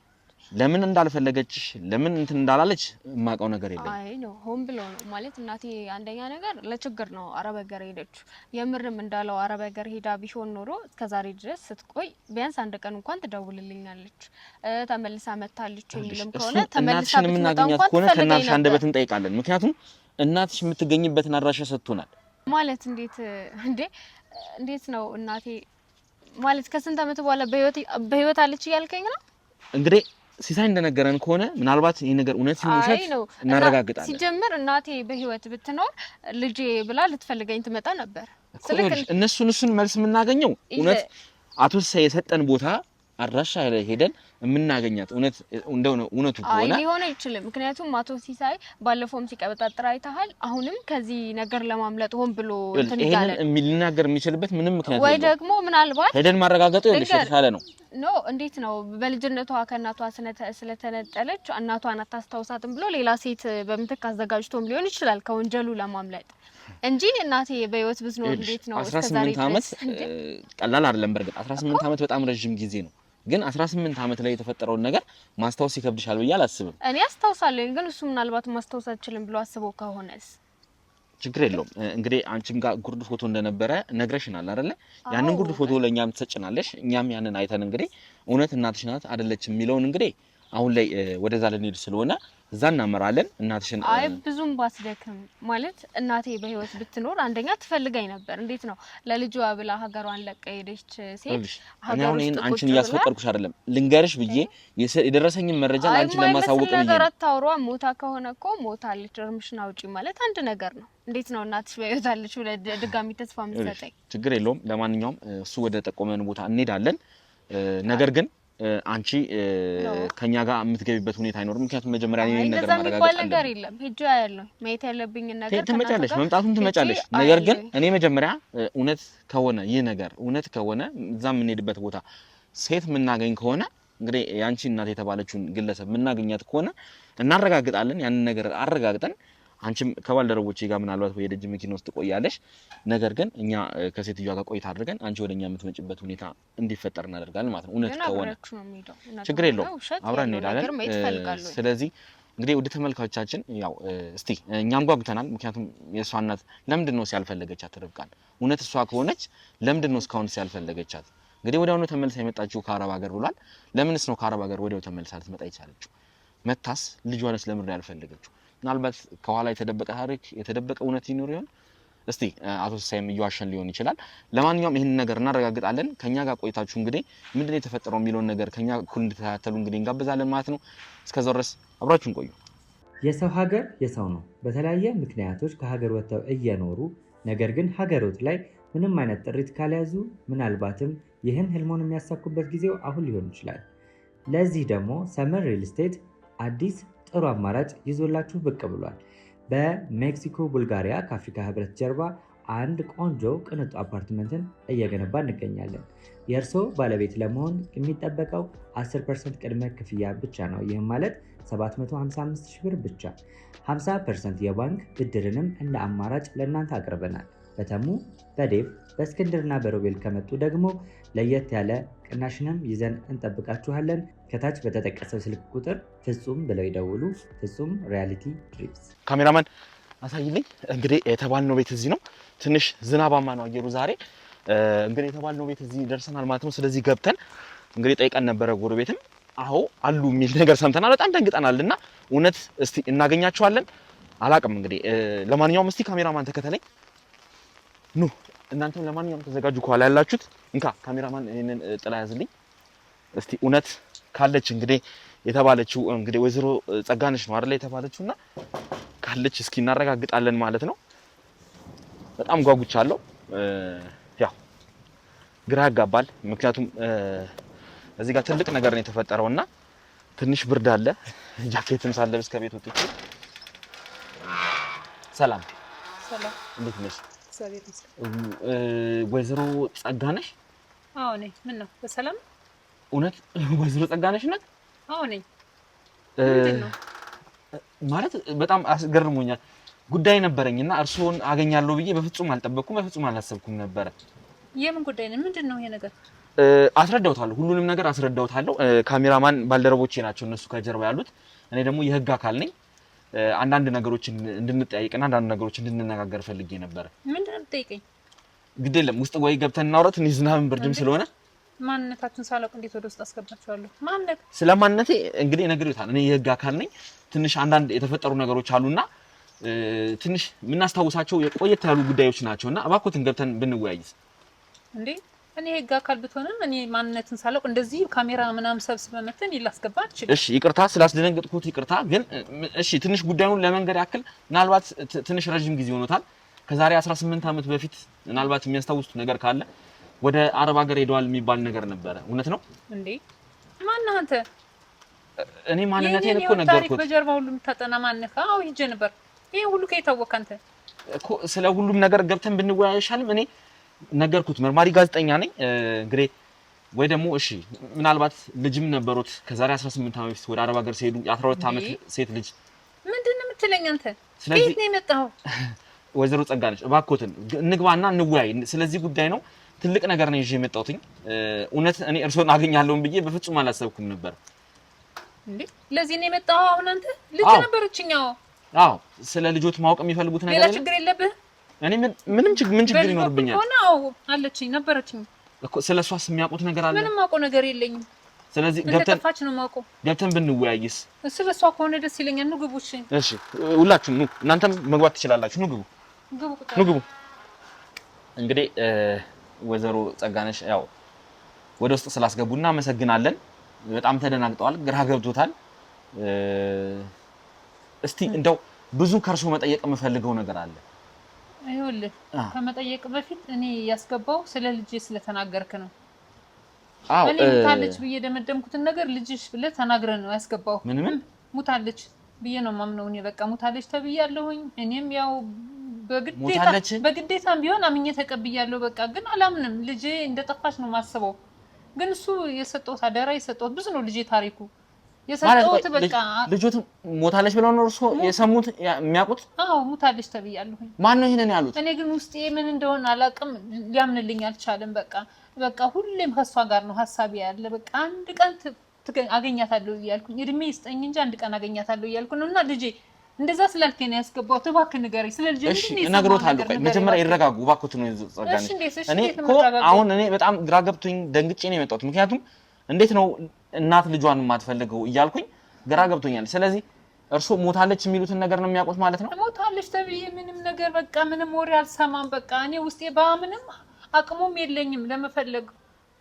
ለምን እንዳልፈለገችሽ ለምን እንትን እንዳላለች የማውቀው ነገር የለም። አይ ነው ሆን ብሎ ነው ማለት እናቴ አንደኛ ነገር ለችግር ነው አረብ ሀገር ሄደችው። የምርም እንዳለው አረብ ሀገር ሄዳ ቢሆን ኖሮ እስከዛሬ ድረስ ስትቆይ ቢያንስ አንድ ቀን እንኳን ትደውልልኛለች። ተመልሳ መጣለች የሚልም ከሆነ ተመልሳ የምናገኛት ከሆነ ከእናትሽ አንደበት እንጠይቃለን። ምክንያቱም እናትሽ የምትገኝበትን አድራሻ ሰጥቶናል። ማለት እንዴት ነው እናቴ ማለት ከስንት አመት በኋላ በህይወት አለች እያልከኝ ነው? እንግዲህ ሲሳይ እንደነገረን ከሆነ ምናልባት ይሄ ነገር እውነት ሲሆን ውሸት እናረጋግጣለን። ሲጀምር እናቴ በህይወት ብትኖር ልጄ ብላ ልትፈልገኝ ትመጣ ነበር። ስለዚህ እነሱን መልስ የምናገኘው እውነት አቶ ሲሳይ የሰጠን ቦታ አድራሻ ሄደን የምናገኛት እውነት እንደሆነ እውነቱ ከሆነ ሊሆን አይችልም። ምክንያቱም አቶ ሲሳይ ባለፈውም ሲቀበጣጥራ አይተሃል። አሁንም ከዚህ ነገር ለማምለጥ ሆን ብሎ እንትን ይላል። ይሄንን ሊናገር የሚችልበት ምንም ምክንያት የለም። ወይ ደግሞ ምናልባት ሄደን ማረጋገጡ የተሻለ ነው። እንዴት ነው በልጅነቷ ከእናቷ ስለተነጠለች እናቷን አታስታውሳትም ብሎ ሌላ ሴት በምትክ አዘጋጅቶም ሊሆን ይችላል ከወንጀሉ ለማምለጥ እንጂ እናቴ በህይወት ብትኖር እንዴት ነው 18 አመት ቀላል አይደለም። በርግጥ 18 አመት በጣም ረጅም ጊዜ ነው። ግን 18 አመት ላይ የተፈጠረውን ነገር ማስታወስ ይከብድሻል ብዬ አላስብም። እኔ አስታውሳለሁ። ግን እሱ ምናልባት ማስታወስ አይችልም ብሎ አስቦ ከሆነስ ችግር የለውም። እንግዲህ አንቺም ጋር ጉርድ ፎቶ እንደነበረ ነግረሽናል አይደለ? ያንን ጉርድ ፎቶ ለኛም ትሰጭናለሽ። እኛም ያንን አይተን እንግዲህ እውነት እናትሽ ናት አይደለችም የሚለውን እንግዲህ አሁን ላይ ወደዛ ልንሄድ ስለሆነ እዛ እናመራለን። እናትሽን አይ ብዙም ባስደክም ማለት እናቴ በህይወት ብትኖር አንደኛ ትፈልጋኝ ነበር። እንዴት ነው ለልጇ ብላ ሀገሯን ለቀ ሄደች ሴት ሀገር ውስጥ አንቺን እያስፈቀድኩሽ አይደለም ልንገርሽ ብዬ የደረሰኝን መረጃ አንቺን ለማሳወቅ ብዬ ነገር አታውሯ። ሞታ ከሆነ እኮ ሞታለች እርምሽን አውጪ ማለት አንድ ነገር ነው። እንዴት ነው እናትሽ በህይወት አለች ብለህ ድጋሚ ተስፋ የምትሰጠኝ? ችግር የለውም። ለማንኛውም እሱ ወደ ጠቆመን ቦታ እንሄዳለን። ነገር ግን አንቺ ከኛ ጋር የምትገቢበት ሁኔታ አይኖርም። ምክንያቱም መጀመሪያ እኔ ነገር ማረጋገጥ ነገር የለም። ሄጆ ያለው ማየት ያለብኝ ነገር ትመጫለሽ፣ መምጣቱን ትመጫለሽ። ነገር ግን እኔ መጀመሪያ እውነት ከሆነ ይህ ነገር እውነት ከሆነ እዛ የምንሄድበት ቦታ ሴት የምናገኝ ከሆነ እንግዲህ ያንቺ እናት የተባለችውን ግለሰብ የምናገኛት ከሆነ እናረጋግጣለን። ያንን ነገር አረጋግጠን አንቺም ከባልደረቦቼ ጋር ምናልባት ወይ የደጅ መኪና ውስጥ ቆያለሽ። ነገር ግን እኛ ከሴትዮዋ ጋር ቆይታ አድርገን አንቺ ወደኛ የምትመጪበት ሁኔታ እንዲፈጠር እናደርጋለን ማለት ነው። እውነት ከሆነ ችግር የለውም፣ አብረን እንሄዳለን። ስለዚህ እንግዲህ ወደ ተመልካቾቻችን ያው እስቲ እኛም ጓጉተናል። ምክንያቱም የእሷ እናት ለምንድን ነው ሲያልፈለገቻት ርብቃን? እውነት እሷ ከሆነች ለምንድን ነው እስካሁን ሲያልፈለገቻት? እንግዲህ ወዲያውኑ ተመልሳ የመጣችው ከአረብ ሀገር ብሏል። ለምንስ ነው ከአረብ ሀገር ወዲያው ተመልሳ ልትመጣ የቻለችው? መታስ ልጇንስ ለምን ነው ያልፈለገችው? ምናልባት ከኋላ የተደበቀ ታሪክ የተደበቀ እውነት ይኖር ይሆን? እስቲ አቶ ተስፋዬም እየዋሸን ሊሆን ይችላል። ለማንኛውም ይሄን ነገር እናረጋግጣለን። ከኛ ጋር ቆይታችሁ እንግዲህ ምንድነው የተፈጠረው የሚለውን ነገር ከኛ እኩል እንድትከታተሉ እንግዲህ እንጋብዛለን ማለት ነው። እስከዛው ድረስ አብራችሁን ቆዩ። የሰው ሀገር የሰው ነው። በተለያየ ምክንያቶች ከሀገር ወጥተው እየኖሩ ነገር ግን ሀገሮት ላይ ምንም አይነት ጥሪት ካልያዙ ምናልባትም ይህን ህልሞን የሚያሳኩበት ጊዜው አሁን ሊሆን ይችላል። ለዚህ ደግሞ ሰመር ሪል ስቴት አዲስ ጥሩ አማራጭ ይዞላችሁ ብቅ ብሏል። በሜክሲኮ ቡልጋሪያ ከአፍሪካ ህብረት ጀርባ አንድ ቆንጆ ቅንጡ አፓርትመንትን እየገነባ እንገኛለን። የእርስዎ ባለቤት ለመሆን የሚጠበቀው 10% ቅድመ ክፍያ ብቻ ነው። ይህም ማለት 755 ሺህ ብር ብቻ። 50% የባንክ ብድርንም እንደ አማራጭ ለእናንተ አቅርበናል። በተሙ በዴቭ በእስክንድርና በሮቤል ከመጡ ደግሞ ለየት ያለ ቅናሽንም ይዘን እንጠብቃችኋለን። ከታች በተጠቀሰው ስልክ ቁጥር ፍጹም ብለው ይደውሉ። ፍጹም ሪያሊቲ ድሪምስ። ካሜራማን አሳይልኝ። እንግዲህ የተባልነው ቤት እዚህ ነው። ትንሽ ዝናባማ ነው አየሩ ዛሬ። እንግዲህ የተባልነው ቤት እዚህ ደርሰናል ማለት ነው። ስለዚህ ገብተን እንግዲህ ጠይቀን ነበረ ጎረቤትም አዎ አሉ የሚል ነገር ሰምተናል። በጣም ደንግጠናልና እውነት እስቲ እናገኛቸዋለን አላቅም። እንግዲህ ለማንኛውም እስቲ ካሜራማን ተከተለኝ ኑ። እናንተም ለማንኛውም ተዘጋጁ። ከኋላ ያላችሁት እንካ ካሜራማን ይሄንን ጥላ ያዝልኝ። እስቲ እውነት ካለች እንግዲህ የተባለችው እንግዲህ ወይዘሮ ጸጋነሽ ነው አይደል የተባለችውና ካለች እስኪ እናረጋግጣለን ማለት ነው። በጣም ጓጉቻለሁ። ያው ግራ ያጋባል። ምክንያቱም እዚህ ጋር ትልቅ ነገር ነው የተፈጠረውና ትንሽ ብርድ አለ። ጃኬትም ሳለብስ ከቤት ወጥቼ ሰላም ሰላም፣ እንዴት ነሽ? ወይዘሮ ጸጋነሽ? አዎ ነኝ። ምን ነው በሰላም? እውነት ወይዘሮ ጸጋነሽ ናት? አዎ ነኝ። ምንድን ነው ማለት በጣም አስገርሞኛል። ጉዳይ ነበረኝና እርስዎን አገኛለሁ ብዬ በፍጹም አልጠበቅኩም፣ በፍጹም አላሰብኩም ነበረ። የምን ጉዳይ ነው? ምንድን ነው ይሄ ነገር? አስረዳውታለሁ፣ ሁሉንም ነገር አስረዳውታለሁ። ካሜራማን ባልደረቦቼ ናቸው እነሱ ከጀርባ ያሉት። እኔ ደግሞ የህግ አካል ነኝ። አንዳንድ ነገሮችን እንድንጠያይቅና አንዳንድ ነገሮችን እንድንነጋገር ፈልጌ ነበረ። ምንድነው የምትጠይቀኝ? ግድ የለም ውስጥ ወይ ገብተን እናውራ። ትንሽ ዝናብም ብርድም ስለሆነ ማንነታችሁን ሳላውቅ እንዴት ወደ ውስጥ አስገባችኋለሁ? ማንነት ስለማንነቴ እንግዲህ ነግሬዎታል። እኔ የህግ አካል ነኝ። ትንሽ አንዳንድ የተፈጠሩ ነገሮች አሉና ትንሽ የምናስታውሳቸው የቆየት ያሉ ጉዳዮች ናቸውና እባክዎትን ገብተን ብንወያይስ? እንዴ እኔ የህግ አካል ብትሆንም እኔ ማንነትን ሳላውቅ እንደዚህ ካሜራ ምናምን ሰብስበህ መተን ይላስገባ አልችልም። እሺ ይቅርታ ስላስደነገጥኩት ይቅርታ። ግን እሺ ትንሽ ጉዳዩን ለመንገድ ያክል ምናልባት ትንሽ ረጅም ጊዜ ሆኖታል። ከዛሬ 18 ዓመት በፊት ምናልባት የሚያስታውሱት ነገር ካለ ወደ አረብ ሀገር ሄደዋል የሚባል ነገር ነበረ። እውነት ነው እንዴ? ማነህ አንተ? እኔ ማንነቴን እኮ ነገርኩት። በጀርባ ሁሉ የምታጠና ማነህ? አዎ ሂጄ ነበር። ይሄ ሁሉ ከየት አወቅህ አንተ? እኮ ስለ ሁሉም ነገር ገብተን ብንወያይ አይሻልም? እኔ ነገርኩት። መርማሪ ጋዜጠኛ ነኝ። እንግዲህ ወይ ደግሞ እሺ ምናልባት ልጅም ነበሩት ከዛሬ 18 ዓመት በፊት ወደ አረብ ሀገር ሲሄዱ የ12 ዓመት ሴት ልጅ። ምንድን ነው የምትለኝ አንተ? ከየት ነው የመጣኸው? ወይዘሮ ጸጋነሽ እባክዎትን እንግባና እንወያይ። ስለዚህ ጉዳይ ነው ትልቅ ነገር ነው ይዤ የመጣሁት። እውነት እኔ እርሶን አገኛለሁ ብዬ በፍጹም አላሰብኩም ነበር። እንዴ ለዚህ ነው የመጣኸው? አሁን አንተ ልጅ ነበረችኛው አዎ ስለ ልጆት ማወቅ የሚፈልጉት ነገር ሌላ ችግር የለብህ? እኔ ምን ችግር ይኖርብኛል? ነው አለችኝ ነበረችኝ እኮ ስለሷስ የሚያውቁት ነገር አለ? ምንም አውቀው ነገር የለኝም። ስለዚህ ገብተፋች ነው ማውቀው። ገብተን ብንወያይስ? ስለሷ ከሆነ ደስ ይለኛል። ኑ ግቡ። እሺ ሁላችሁም ኑ፣ እናንተም መግባት ትችላላችሁ። ኑ ግቡ፣ ኑ ግቡ። እንግዲህ ወይዘሮ ጸጋነሽ ያው ወደ ውስጥ ስላስገቡና እናመሰግናለን። በጣም ተደናግጠዋል፣ ግራ ገብቶታል። እስቲ እንደው ብዙ ከርሶ መጠየቅ የምፈልገው ነገር አለ። አይወልህ ከመጠየቅ በፊት እኔ ያስገባው ስለ ልጄ ስለተናገርክ ነው። አዎ እኔ ሙታለች ብዬ ደመደምኩትን ነገር ልጅሽ ብለህ ተናግረህ ነው ያስገባው። ምን ሙታለች ብዬ ነው ማምነው እኔ። በቃ ሙታለች ተብያለሁኝ። እኔም ያው በግዴታም ቢሆን አምኜ ተቀብያለሁ። በቃ ግን አላምንም። ልጄ እንደጠፋች ነው ማስበው። ግን እሱ የሰጠው አደራ የሰጠው ብዙ ነው ልጄ ታሪኩ የሰጠውት በቃ ልጆት ሞታለች ብለው ነው እርሶ የሰሙት የሚያውቁት? አዎ ሙታለች ተብያለሁኝ። ማን ነው ይሄንን ያሉት? እኔ ግን ውስጤ ምን እንደሆነ አላውቅም። ሊያምንልኝ አልቻለም። በቃ ሁሌም ከሷ ጋር ነው ሐሳቤ ያለ። በቃ አንድ ቀን አገኛታለሁ እያልኩኝ እድሜ ይስጠኝ እንጂ አንድ ቀን አገኛታለሁ እያልኩ ነውና ልጄ እንደዛ ስላልከኝ ነው ያስገባሁት። እባክህ ንገረኝ ስለ ልጄ። እሺ እነግሮታለሁ። መጀመሪያ ይረጋጉ እባክዎት ነው ጸጋነሽ። እኔ እኮ አሁን እኔ በጣም ግራ ገብቶኝ ደንግጬ ነው የመጣሁት። ምክንያቱም እንዴት ነው እናት ልጇን የማትፈልገው እያልኩኝ ግራ ገብቶኛል። ስለዚህ እርሶ ሞታለች የሚሉትን ነገር ነው የሚያውቁት ማለት ነው? ሞታለች ተብዬ ምንም ነገር በቃ ምንም ወሬ አልሰማም። በቃ እኔ ውስጤ ባምንም አቅሙም የለኝም ለመፈለግ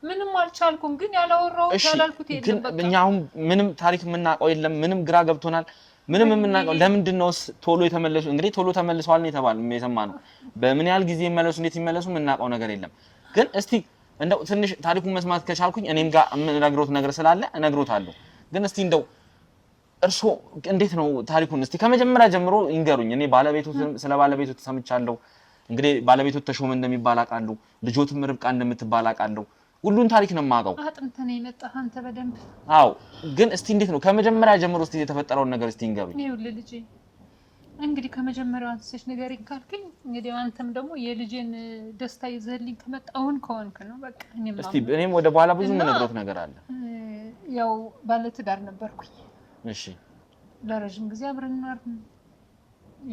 ምንም አልቻልኩም። ግን ያላወራሁት ያላልኩት የለም። በቃ እኛ አሁን ምንም ታሪክ የምናውቀው የለም። ምንም ግራ ገብቶናል። ምንም የምናውቀው ለምንድን ነው ቶሎ የተመለሱ? እንግዲህ ቶሎ ተመልሰዋል ነው የተባለው የሰማነው። በምን ያህል ጊዜ ይመለሱ እንዴት ይመለሱ የምናውቀው ነገር የለም። ግን እስቲ እንደው ትንሽ ታሪኩን መስማት ከቻልኩኝ እኔም ጋር የምነግሮት ነገር ስላለ እነግሮታለሁ። ግን እስቲ እንደው እርሶ እንዴት ነው ታሪኩን እስቲ ከመጀመሪያ ጀምሮ ይንገሩኝ። እኔ ስለ ባለቤቱ ተሰምቻለሁ። እንግዲህ ባለቤቱ ተሾመ እንደሚባል አውቃለሁ። ልጆትም ርብቃ እንደምትባል አውቃለሁ። ሁሉን ታሪክ ነው የማውቀው። አጥንተ ነው የመጣህ አንተ በደንብ። አዎ ግን እስቲ እንዴት ነው ከመጀመሪያ ጀምሮ እስቲ የተፈጠረውን ነገር እስቲ ይንገሩኝ። ይኸውልህ ልጄ እንግዲህ ከመጀመሪያው አንስተሽ ንገሪኝ ካልከኝ እንግዲህ አንተም ደግሞ የልጄን ደስታ ይዘህልኝ ከመጣውን ከሆንክ ነው በቃ እኔም ወደ በኋላ ብዙ የምነግሮት ነገር አለ። ያው ባለ ትዳር ነበርኩኝ። እሺ ለረጅም ጊዜ አብረን ኖርን።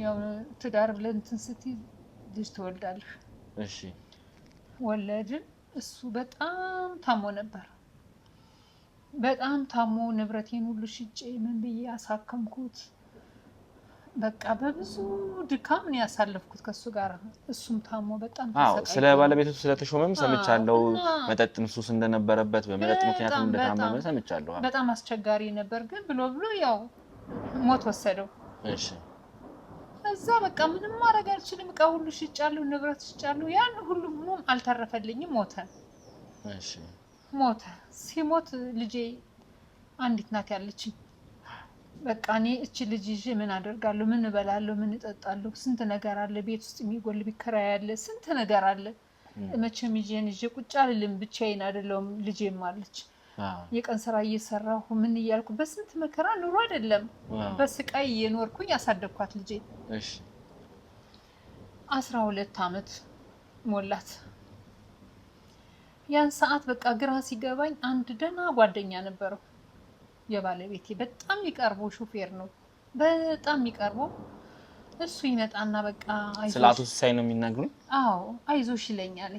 ያው ትዳር ብለህ እንትን ስትይ ልጅ ትወልዳለህ። እሺ ወለድን። እሱ በጣም ታሞ ነበር። በጣም ታሞ ንብረቴን ሁሉ ሽጬ ምን ብዬ አሳከምኩት። በቃ በብዙ ድካም ነው ያሳለፍኩት ከሱ ጋር። እሱም ታሞ በጣም ተሰቃየ። ስለ ባለቤቱ ስለተሾመም ሰምቻለሁ። መጠጥ ሱስ እንደነበረበት በመጠጥ ምክንያት እንደታመመ ሰምቻለሁ። በጣም አስቸጋሪ ነበር። ግን ብሎ ያው ሞት ወሰደው። እሺ እዛ በቃ ምንም ማድረግ አልችልም። እቃ ሁሉ ሽጫለሁ፣ ንብረት ሽጫለሁ። ያን ሁሉ ምንም አልተረፈልኝም። ሞተ። እሺ ሞተ። ሲሞት ልጄ አንዲት ናት ያለችኝ። በቃ እኔ እቺ ልጅ ይዤ ምን አደርጋለሁ? ምን እበላለሁ? ምን እጠጣለሁ? ስንት ነገር አለ ቤት ውስጥ የሚጎል ቢከራይ ያለ ስንት ነገር አለ። መቼም ይዤ ቁጭ አልልም። ብቻዬን አይደለሁም፣ ልጄም አለች። የቀን ስራ እየሰራሁ ምን እያልኩ በስንት መከራ ኑሮ አይደለም በስቃይ እየኖርኩኝ ያሳደግኳት ልጄ። እሺ 12 አመት ሞላት። ያን ሰዓት በቃ ግራ ሲገባኝ አንድ ደህና ጓደኛ ነበረው የባለቤቴ። በጣም የሚቀርበው ሹፌር ነው፣ በጣም የሚቀርበው። እሱ ይመጣና በቃ አይዞሽ ስላቱ ሳይ ነው የሚናገሩኝ። አዎ አይዞሽ ይለኛል።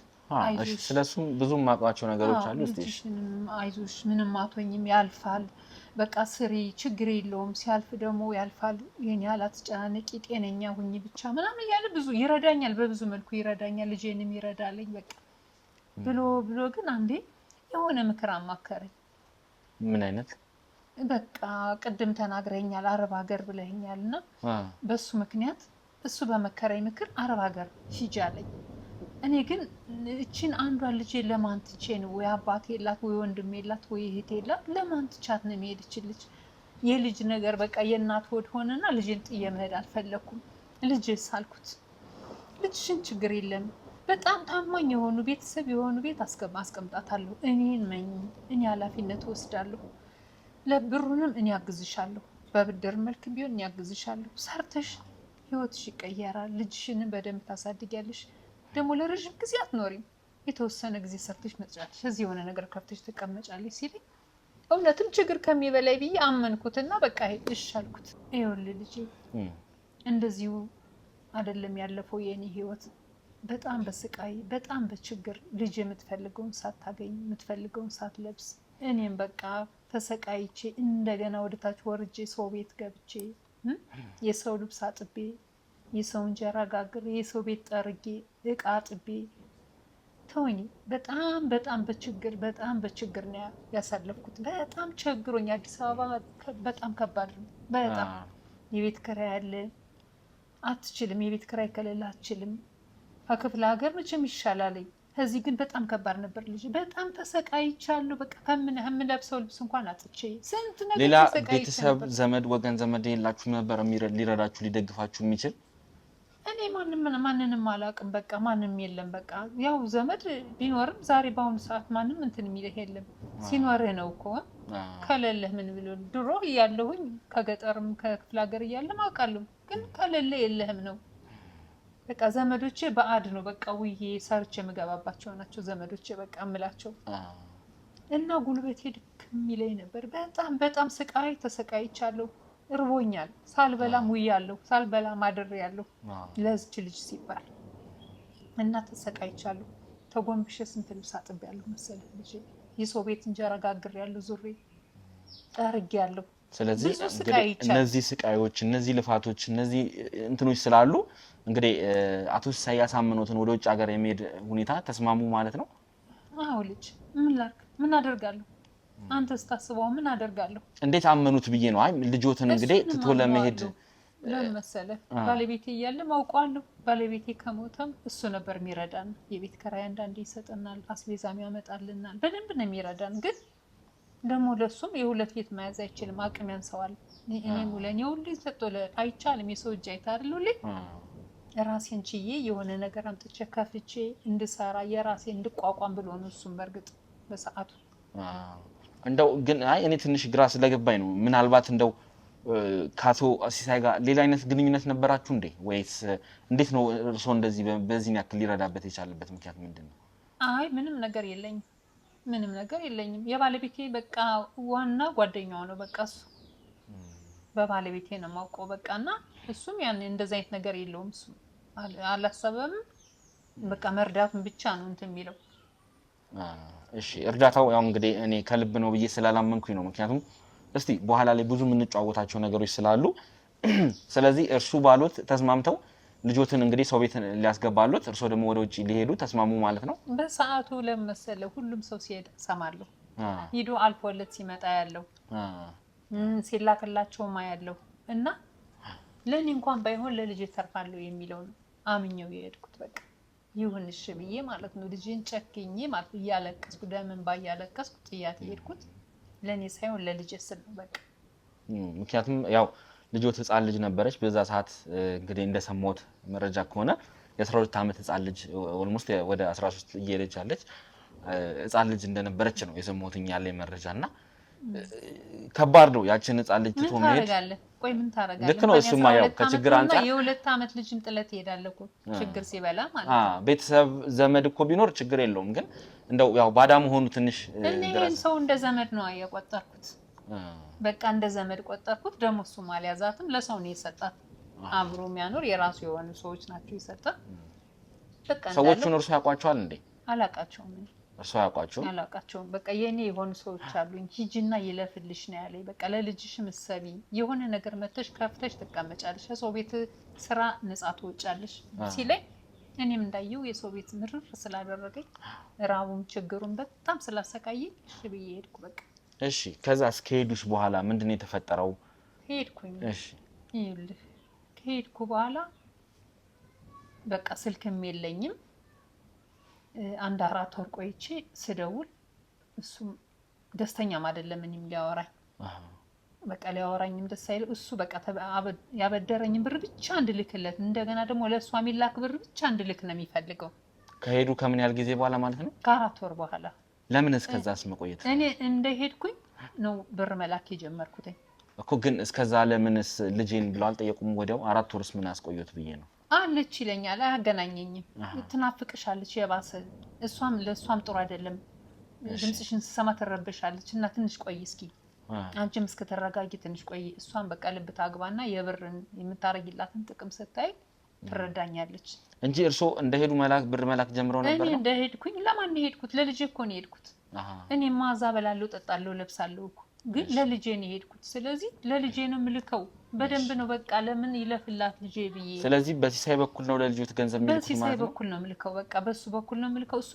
እሺ ስለሱም ብዙ ማውቃቸው ነገሮች አሉ። እስቲ አይዞሽ ምንም አትሆኝም፣ ያልፋል፣ በቃ ስሪ፣ ችግር የለውም፣ ሲያልፍ ደግሞ ያልፋል፣ የኔ ያህል አትጨናነቂ፣ ጤነኛ ሁኚ ብቻ ምናምን እያለ ብዙ ይረዳኛል፣ በብዙ መልኩ ይረዳኛል፣ ልጄንም ይረዳልኝ። በቃ ብሎ ግን አንዴ የሆነ ምክር አማከረኝ። ምን አይነት? በቃ ቅድም ተናግረኛል አረብ ሀገር ብለኸኛልና በሱ ምክንያት እሱ በመከረኝ ምክር አረብ ሀገር ሂጂ አለኝ። እኔ ግን እቺን አንዷን ልጄ ለማን ትቼ ነው? ወይ አባት የላት ወይ ወንድም የላት ወይ እህት የላት፣ ለማን ትቻት ነው የሚሄድ? እቺ ልጅ የልጅ ነገር በቃ የእናት ሆድ ሆነና ልጄን ጥዬ መሄድ አልፈለኩም። ልጅስ አልኩት፣ ልጅሽን ችግር የለም በጣም ታማኝ የሆኑ ቤተሰብ የሆኑ ቤት አስቀምጣታለሁ። እኔን መኝ፣ እኔ ኃላፊነት ወስዳለሁ። ለብሩንም እኔ አግዝሻለሁ፣ በብድር መልክ ቢሆን እኔ አግዝሻለሁ። ሰርተሽ ህይወትሽ ይቀየራል፣ ልጅሽንም በደንብ ታሳድጊያለሽ። ደግሞ ለረጅም ጊዜ አትኖሪም፣ የተወሰነ ጊዜ ሰርተሽ መጥቻለሽ፣ እዚህ የሆነ ነገር ከፍተሽ ተቀመጫለሽ ሲለኝ እውነትም ችግር ከሚበላይ ብዬ አመንኩትና በቃ እሺ አልኩት። ይኸውልህ ልጄ እንደዚሁ አይደለም ያለፈው የኔ ህይወት። በጣም በስቃይ በጣም በችግር ልጅ የምትፈልገውን ሳታገኝ የምትፈልገውን ሳትለብስ እኔም በቃ ተሰቃይቼ እንደገና ወደታች ወርጄ ሰው ቤት ገብቼ የሰው ልብስ አጥቤ የሰው እንጀራ ጋግሬ የሰው ቤት ጠርጌ እቃ አጥቤ ተወኝ። በጣም በችግር ነው ያሳለፍኩት። በጣም ቸግሮኝ አዲስ አበባ በጣም ከባድ ነው። በጣም የቤት ኪራይ አለ፣ አትችልም። የቤት ኪራይ ከሌለ አትችልም። ከክፍለ ሀገር መቼም ይሻላል። እዚህ ግን በጣም ከባድ ነበር። ልጅ በጣም ተሰቃይቻለሁ። በቃ ከምለብሰው ልብስ እንኳን አጥቼ ስንት ነገር ሌላ ተሰቃይቻለሁ። ቤተሰብ ዘመድ ወገን ዘመድ የላችሁ ነበር ሊረዳችሁ ሊደግፋችሁ የሚችል? እኔ ማንንም አላውቅም። በቃ ማንም የለም። በቃ ያው ዘመድ ቢኖርም ዛሬ በአሁኑ ሰዓት ማንም እንትን የሚልህ የለም። ሲኖርህ ነው እኮ ከሌለህ ምን ብሎ ድሮ እያለሁኝ ከገጠርም ከክፍለ ሀገር እያለም አውቃለሁ። ግን ከሌለ የለህም ነው። በቃ ዘመዶቼ በአድ ነው። በቃ ውዬ ሰርቼ የምገባባቸው ናቸው ዘመዶቼ በቃ እምላቸው እና ጉልበቴ ድክም ይለኝ ነበር። በጣም ስቃይ ተሰቃይቻለሁ። እርቦኛል። ሳልበላም ውያለሁ፣ ሳልበላም አድሬያለሁ ለዚች ልጅ ሲባል እና ተሰቃይቻለሁ። ተጎንብሼ ስንት ልብስ አጥቤያለሁ መሰለህ ልጅ። የሰው ቤት እንጀራ ጋግሬያለሁ፣ ዙሬ ጠርጌያለሁ። ስለዚህ እነዚህ ስቃዮች እነዚህ ልፋቶች እነዚህ እንትኖች ስላሉ እንግዲህ አቶ ሲሳይ ያሳመኑትን ወደ ውጭ ሀገር የመሄድ ሁኔታ ተስማሙ ማለት ነው? አዎ ልጅ ምን ላድርግ? ምን አደርጋለሁ? አንተ ስታስበው ምን አደርጋለሁ? እንዴት አመኑት ብዬ ነው። አይ ልጆትን እንግዲህ ትቶ ለመሄድ ለምን መሰለህ ባለቤቴ እያለ ማውቀዋለሁ። ባለቤቴ ከሞተም እሱ ነበር የሚረዳን። የቤት ኪራይ አንዳንዴ ይሰጠናል፣ አስቤዛም ያመጣልናል። በደንብ ነው የሚረዳን። ግን ደግሞ ለሱም የሁለት ቤት መያዝ አይችልም፣ አቅም ያንሰዋል። እኔም ለኔ ሁሉ ሰጥቶ አይቻልም። የሰው እጅ አይታርሉ ራሴን ችዬ የሆነ ነገር አምጥቼ ከፍቼ እንድሰራ የራሴ እንድቋቋም ብሎ ነው እሱም በርግጥ በሰዓቱ እንደው ግን አይ እኔ ትንሽ ግራ ስለገባኝ ነው። ምናልባት እንደው ከአቶ ሲሳይ ጋር ሌላ አይነት ግንኙነት ነበራችሁ እንዴ? ወይስ እንዴት ነው እርሶ እንደዚህ በዚህ ያክል ሊረዳበት የቻለበት ምክንያት ምንድን ነው? አይ ምንም ነገር የለኝም። የባለቤቴ በቃ ዋና ጓደኛው ነው። በቃ እሱ በባለቤቴ ነው የማውቀው። በቃ እና እሱም ያን እንደዛ አይነት ነገር የለውም። እሱ አላሰበም። በቃ መርዳቱን ብቻ ነው እንትን የሚለው። እሺ እርዳታው ያው እንግዲህ እኔ ከልብ ነው ብዬ ስላላመንኩኝ ነው። ምክንያቱም እስቲ በኋላ ላይ ብዙ የምንጫወታቸው ነገሮች ስላሉ ስለዚህ እርሱ ባሉት ተስማምተው ልጆትን እንግዲህ ሰው ቤት ሊያስገባሉት እርሱ ደግሞ ወደ ውጪ ሊሄዱ ተስማሙ ማለት ነው። በሰዓቱ ለመሰለ ሁሉም ሰው ሲሄድ ሰማለሁ። ሂዶ አልፎለት ሲመጣ ያለው ሲላክላቸው ማያለው እና ለኔ እንኳን ባይሆን ለልጅ ተርፋለሁ የሚለው አምኜው የሄድኩት በቃ ይሁንሽ ብዬ ማለት ነው። ልጅን ጨክኜ ማለት እያለቀስኩ ደምን ባያለቀስኩ ጥያት የሄድኩት ለኔ ሳይሆን ለልጅ ስል ነው በቃ። ምክንያቱም ያው ልጆት ህፃን ልጅ ነበረች በዛ ሰዓት እንግዲህ እንደሰማሁት መረጃ ከሆነ የ12 ዓመት ህፃን ልጅ ኦልሞስት ወደ 13 እየሄደች ያለች ህፃን ልጅ እንደነበረች ነው የሰማሁትኝ ያለኝ መረጃና ከባድ ነው ያችን ህፃን ልጅ ትቶ መሄድ። ቆይ ምን ታረጋለህ? ልክ ነው። እሱማ ያው ከችግር አንፃር የ2 ዓመት ልጅም ጥለት ይሄዳል እኮ ችግር ሲበላ ማለት ነው። ቤተሰብ ዘመድ እኮ ቢኖር ችግር የለውም። ግን እንደው ያው ባዳ መሆኑ ትንሽ እኔን ሰው እንደ ዘመድ ነው ያቆጠርኩት። በቃ እንደ ዘመድ ቆጠርኩት። ደግሞ እሱም አልያዛትም፣ ለሰው ነው የሰጣት። አብሮ የሚያኖር የራሱ የሆኑ ሰዎች ናቸው የሰጣት። በቃ ሰዎቹን እርሱ ያውቋቸዋል እንዴ? አላውቃቸውም። እርሱ ያውቋቸው? አላውቃቸውም። በቃ የኔ የሆኑ ሰዎች አሉኝ። ሂጂና ይለፍልሽ ነው ያለኝ። በቃ ለልጅሽ ምሰቢ የሆነ ነገር መተሽ ከፍተሽ ትቀመጫለሽ፣ የሰው ቤት ስራ ነፃ ትወጫለሽ ሲለኝ እኔም እንዳየው የሰው ቤት ምርር ስላደረገኝ ራቡም ችግሩም በጣም ስላሰቃየኝ እሺ ብዬ ሄድኩ በቃ። እሺ ከዛ እስከሄዱሽ በኋላ ምንድነው የተፈጠረው? ሄድኩኝ። እሺ ይኸውልህ ከሄድኩ በኋላ በቃ ስልክም የለኝም። አንድ 4 ወር ቆይቼ ስደውል እሱም ደስተኛም አይደለም እኔም ሊያወራኝ በቃ ሊያወራኝም ደስ አይል። እሱ በቃ ያበደረኝም ብር ብቻ እንድልክለት እንደገና ደግሞ ለእሷ የሚላክ ብር ብቻ እንድልክ ነው የሚፈልገው። ከሄዱ ከምን ያህል ጊዜ በኋላ ማለት ነው? ከ4 ወር በኋላ። ለምን እስከዛስ መቆየት? እኔ እንደሄድኩኝ ነው ብር መላክ የጀመርኩት እኮ። ግን እስከዛ ለምንስ ልጄን ብለው አልጠየቁም? ወዲያው 4 ወርስ ምን አስቆየት ብዬ ነው። አለች ይለኛል፣ አያገናኘኝም። ትናፍቅሻለች የባሰ እሷም ለእሷም ጥሩ አይደለም። ድምፅሽን ስሰማ ትረብሻለች እና ትንሽ ቆይ እስኪ አንቺም እስከተረጋጊ ትንሽ ቆይ እሷን በቃ ልብ ታግባና የብርን የምታረጊላትን ጥቅም ስታይ ትረዳኛለች እንጂ እርሶ እንደሄዱ ብር መላክ ጀምረው ነበር እኔ እንደሄድኩኝ ለማን ሄድኩት ለልጄ እኮ ነው ሄድኩት እኔ ማዛ በላለው ጠጣለው ለብሳለው እኮ ግን ለልጄ ነው ሄድኩት ስለዚህ ለልጄ ነው ምልከው በደንብ ነው በቃ ለምን ይለፍላት ልጄ ብዬ ስለዚህ በሲሳይ በኩል ነው ለልጆት ገንዘብ ምልከው በሲሳይ በኩል ነው ምልከው በቃ በሱ በኩል ነው ምልከው እሱ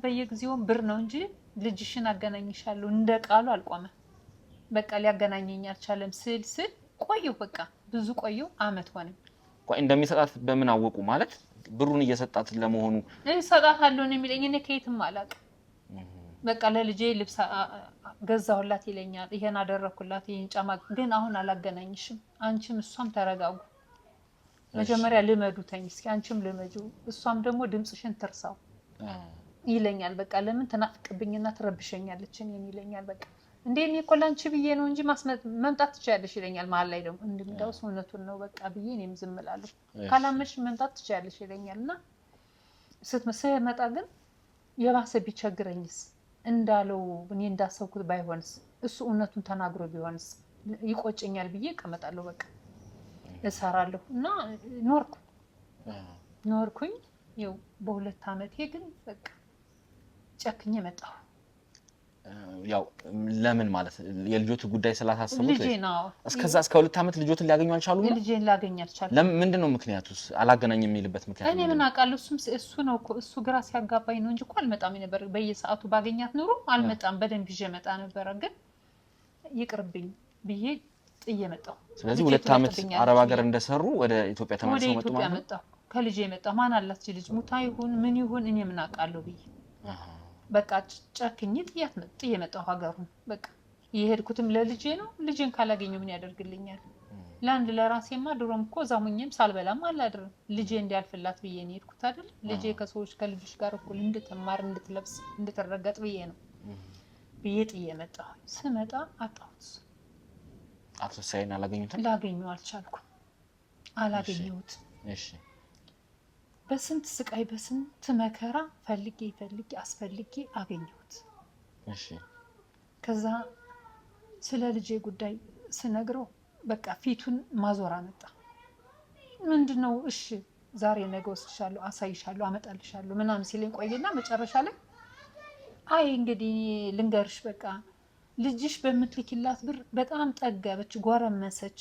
በየጊዜው ብር ነው እንጂ ልጅሽን አገናኝሻለሁ እንደ ቃሉ አልቆመ በቃ ሊያገናኘኝ አልቻለም ስል ቆየው በቃ ብዙ ቆየው አመት ሆነ ቆይ እንደሚሰጣት በምን አወቁ ማለት ብሩን እየሰጣት ለመሆኑ እሰጣታለሁ ነው የሚለኝ እኔ ከየትም አላቅ በቃ ለልጄ ልብስ ገዛሁላት ይለኛል ይሄን አደረኩላት ይሄን ጫማ ግን አሁን አላገናኝሽም አንቺም እሷም ተረጋጉ መጀመሪያ ልመዱተኝ እስኪ አንቺም ልመጁ እሷም ደግሞ ድምጽሽን ትርሳው ይለኛል በቃ ለምን ተናፍቅብኝና ትረብሸኛለች እኔን ይለኛል በቃ እንደኔ ኮላንቺ ብዬ ነው እንጂ መምጣት ትችያለሽ ይለኛል መሀል ላይ ደግሞ እንደምዳው ሰውነቱን ነው በቃ ብዬ እኔም ዝም እላለሁ ካላመሽ መምጣት ትችያለሽ ይለኛልና ስትመጣ ግን የባሰ ቢቸግረኝስ እንዳለው እኔ እንዳሰብኩት ባይሆንስ እሱ እውነቱን ተናግሮ ቢሆንስ ይቆጨኛል ብዬ እቀመጣለሁ በቃ እሰራለሁ እና ኖርኩኝ ይው በሁለት አመቴ ግን በቃ ጨክኜ መጣሁ ያው ለምን ማለት የልጆት ጉዳይ ስላታሰቡት እስከዛ እስከ 2 አመት ልጆትን ሊያገኙ አልቻሉም ልጄን ላገኝ አልቻለም ለምን ምንድነው ምክንያቱስ አላገናኝ የሚልበት ምክንያት እኔ ምን አውቃለሁ እሱ ነው እኮ እሱ ግራ ሲያጋባኝ ነው እንጂ እኮ አልመጣም ነበር በየሰዓቱ ባገኛት ኑሮ አልመጣም በደንብ ይዤ መጣ ነበር ግን ይቅርብኝ ብዬ ጥዬ መጣሁ ስለዚህ 2 አመት አረብ ሀገር እንደሰሩ ወደ ኢትዮጵያ ተመልሰው መጡ ማለት ነው ከልጄ መጣ ማን አላት ልጅ ሙታ ይሁን ምን ይሁን እኔ ምን አውቃለሁ ብዬ በቃ ጨክኜ ጥዬ መጣሁ ሀገሩን በቃ የሄድኩትም ለልጄ ነው ልጄን ካላገኘው ምን ያደርግልኛል ለአንድ ለራሴማ ድሮም እኮ ዛሙኝም ሳልበላም አላድርም ልጄ እንዲያልፍላት ብዬ ነው የሄድኩት አይደል ልጄ ከሰዎች ከልጆች ጋር እኩል እንድትማር እንድትለብስ እንድትረገጥ ብዬ ነው ብዬ ጥዬ መጣሁ ስመጣ አጣሁት አቶ ሳይን አላገኙትም ላገኘው አልቻልኩም አላገኘሁት እሺ በስንት ስቃይ በስንት መከራ ፈልጌ አስፈልጌ አገኘሁት እሺ ከዛ ስለ ልጄ ጉዳይ ስነግረው በቃ ፊቱን ማዞራ መጣ ምንድነው እሺ ዛሬ ነገ ወስድሻለሁ አሳይሻለሁ አመጣልሻለሁ ምናምን ሲለኝ ቆየና መጨረሻ ላይ አይ እንግዲህ ልንገርሽ በቃ ልጅሽ በምትልኪላት ብር በጣም ጠገበች ጎረመሰች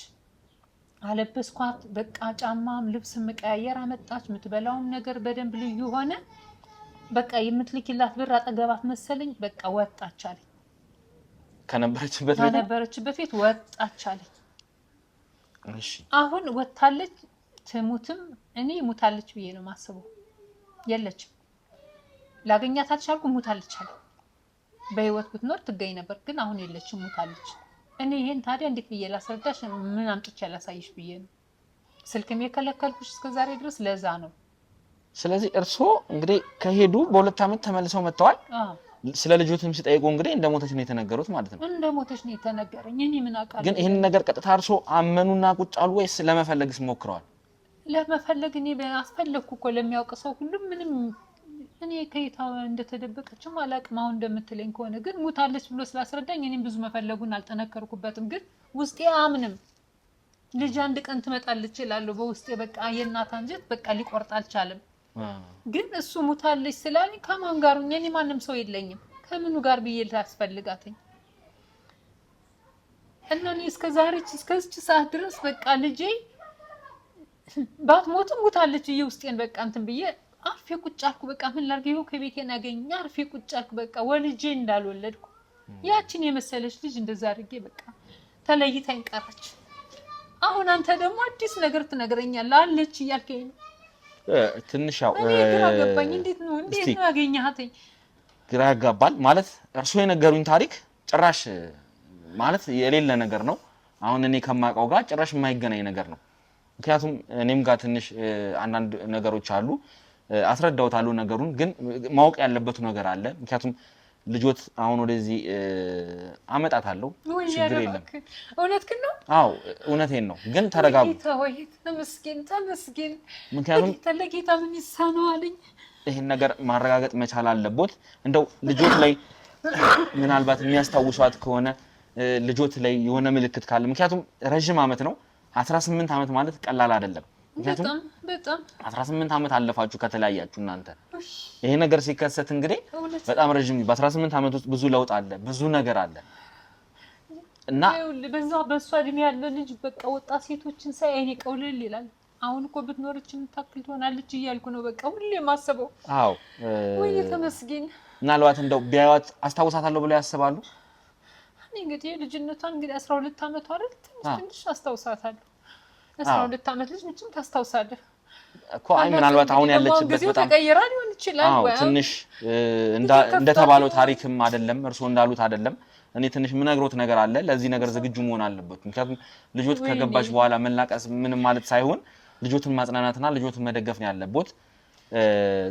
አለበስኳት በቃ ጫማም ልብስ መቀያየር አመጣች ምትበላውም ነገር በደንብ ልዩ ሆነ በቃ የምትልኪላት ብር አጠገባት መሰለኝ በቃ ወጣች አለኝ ከነበረችበት ቤት ወጣች አለኝ እሺ አሁን ወጣለች ትሙትም እኔ ሙታለች ብዬ ነው ማስበው የለችም ላገኛት አልቻልኩም ሙታለች አለ በህይወት ብትኖር ትገኝ ነበር ግን አሁን የለችም ሙታለች እኔ ይሄን ታዲያ እንዴት ብዬ ላስረዳሽ ምን አምጥቼ ላሳይሽ ብዬ ነው ስልክም የከለከልኩሽ እስከ ዛሬ ድረስ ለዛ ነው ስለዚህ እርሶ እንግዲህ ከሄዱ በ2 አመት ተመልሰው መጥተዋል ስለ ልጆትም ሲጠይቁ እንግዲህ እንደሞተች ነው የተነገሩት ማለት ነው እንደሞተች ነው የተነገረኝ እኔ ምን አውቃለሁ ግን ይሄን ነገር ቀጥታ እርሶ አመኑና ቁጭ አሉ ወይስ ለመፈለግስ ሞክረዋል ለመፈለግ እኔ አስፈለግኩ እኮ ለሚያውቅ ሰው ሁሉ ምንም እኔ ከይታ እንደተደበቀችም አላቅም አሁን እንደምትለኝ ከሆነ ግን ሙታለች ብሎ ስላስረዳኝ እኔም ብዙ መፈለጉን አልተነከርኩበትም ግን ውስጤ አምንም ልጅ አንድ ቀን ትመጣለች ይላል በውስጤ በቃ የእናት አንጀት በቃ ሊቆርጥ አልቻለም ግን እሱ ሙታለች ስላለኝ ከማን ጋር እኔ ማንንም ሰው የለኝም ከምኑ ጋር ብዬ ታስፈልጋተኝ እና እኔ እስከዚች ሰዓት ድረስ በቃ ልጄ ባትሞትም ሙታለች ውስጤን በቃ እንትን ብዬ አርፌ ቁጭ አልኩ በቃ ምን ላርገው ከቤቴን አገኘ አርፌ ቁጭ አልኩ በቃ ወልጄ እንዳልወለድኩ ያቺን የመሰለች ልጅ እንደዛ አድርጌ በቃ ተለይታኝ ቀረች አሁን አንተ ደግሞ አዲስ ነገር ትነግረኛለህ አለች እያልከኝ ትንሽ ያው ግራ ገባኝ እንዴት ነው ያገኘሃትኝ ግራ ያጋባል ማለት እርሱ የነገሩኝ ታሪክ ጭራሽ ማለት የሌለ ነገር ነው አሁን እኔ ከማውቀው ጋር ጭራሽ የማይገናኝ ነገር ነው ምክንያቱም እኔም ጋር ትንሽ አንዳንድ ነገሮች አሉ አስረዳውታለሁ ነገሩን ግን ማወቅ ያለበት ነገር አለ ምክንያቱም ልጆት አሁን ወደዚህ አመጣታለሁ ችግር የለም እውነትክን ነው አዎ እውነቴን ነው ግን ተረጋጉ ተመስገን ምክንያቱም ተለጌታ ምን ይሳነው አለኝ ይሄን ነገር ማረጋገጥ መቻል አለበት እንደው ልጆት ላይ ምናልባት የሚያስታውሷት ከሆነ ልጆት ላይ የሆነ ምልክት ካለ ምክንያቱም ረጅም ዓመት ነው 18 ዓመት ማለት ቀላል አይደለም ምክንያቱም በጣም 18 ዓመት አለፋችሁ ከተለያያችሁ እናንተ ይሄ ነገር ሲከሰት እንግዲህ በጣም ረጅም በ18 ዓመት ውስጥ ብዙ ለውጥ አለ ብዙ ነገር አለ እና በዛ በሷ እድሜ ያለ ልጅ በቃ ወጣት ሴቶችን ሳይ አይኔ ቀውልል ይላል አሁን እኮ ብትኖርችን ታክል ትሆናለች እያልኩ ነው በቃ ሁሌ ማሰበው አዎ ወይ ተመስገን ምናልባት እንደው ቢያዩት አስታውሳታለሁ ብለው ያስባሉ እንግዲህ ልጅነቷን እንግዲህ 12 ዓመቷ አይደል ትንሽ አስታውሳታለሁ 12 ዓመት ልጅ ምንም ታስታውሳለህ እኮ አይ ምናልባት አሁን ያለችበት በጣም ተቀየራ ሊሆን ይችላል ወይ ትንሽ እንደተባለው ታሪክም አይደለም እርሶ እንዳሉት አይደለም እኔ ትንሽ ምነግሮት ነገር አለ ለዚህ ነገር ዝግጁ መሆን አለበት ምክንያቱም ልጆት ከገባች በኋላ መላቀስ ምንም ማለት ሳይሆን ልጆትን ማጽናናትና ልጆትን መደገፍ ነው ያለበት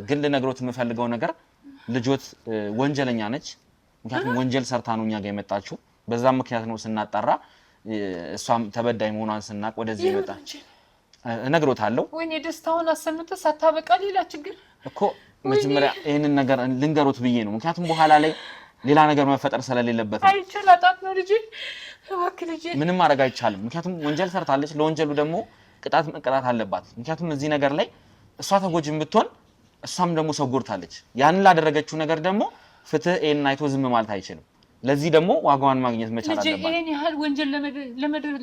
ግን ለነግሮት የምፈልገው ነገር ልጆት ወንጀለኛ ነች ምክንያቱም ወንጀል ሰርታ ነው እኛ ጋር የመጣችው በዛ ምክንያት ነው ስናጣራ እሷም ተበዳይ መሆኗን ስናቅ ወደዚህ ይመጣ እነግሮታለሁ ወይኔ ደስታውን አሰምተህ ሳታበቃ ሌላ ችግር እኮ መጀመሪያ ይሄንን ነገር ልንገሮት ብዬ ነው ምክንያቱም በኋላ ላይ ሌላ ነገር መፈጠር ስለሌለበት ነው አይቻላጣት ነው ልጅ እባክህ ልጅ ምንም ማድረግ አይቻልም ምክንያቱም ወንጀል ሰርታለች ለወንጀሉ ደግሞ ቅጣት መቀጣት አለባት ምክንያቱም እዚህ ነገር ላይ እሷ ተጎጂም ብትሆን እሷም ደግሞ ሰው ጎድታለች ያንን ላደረገችው ነገር ደግሞ ፍትህ አይቶ ዝም ማለት አይችልም ለዚህ ደግሞ ዋጋዋን ማግኘት መቻል አለባት ልጅ ይሄን ያህል ወንጀል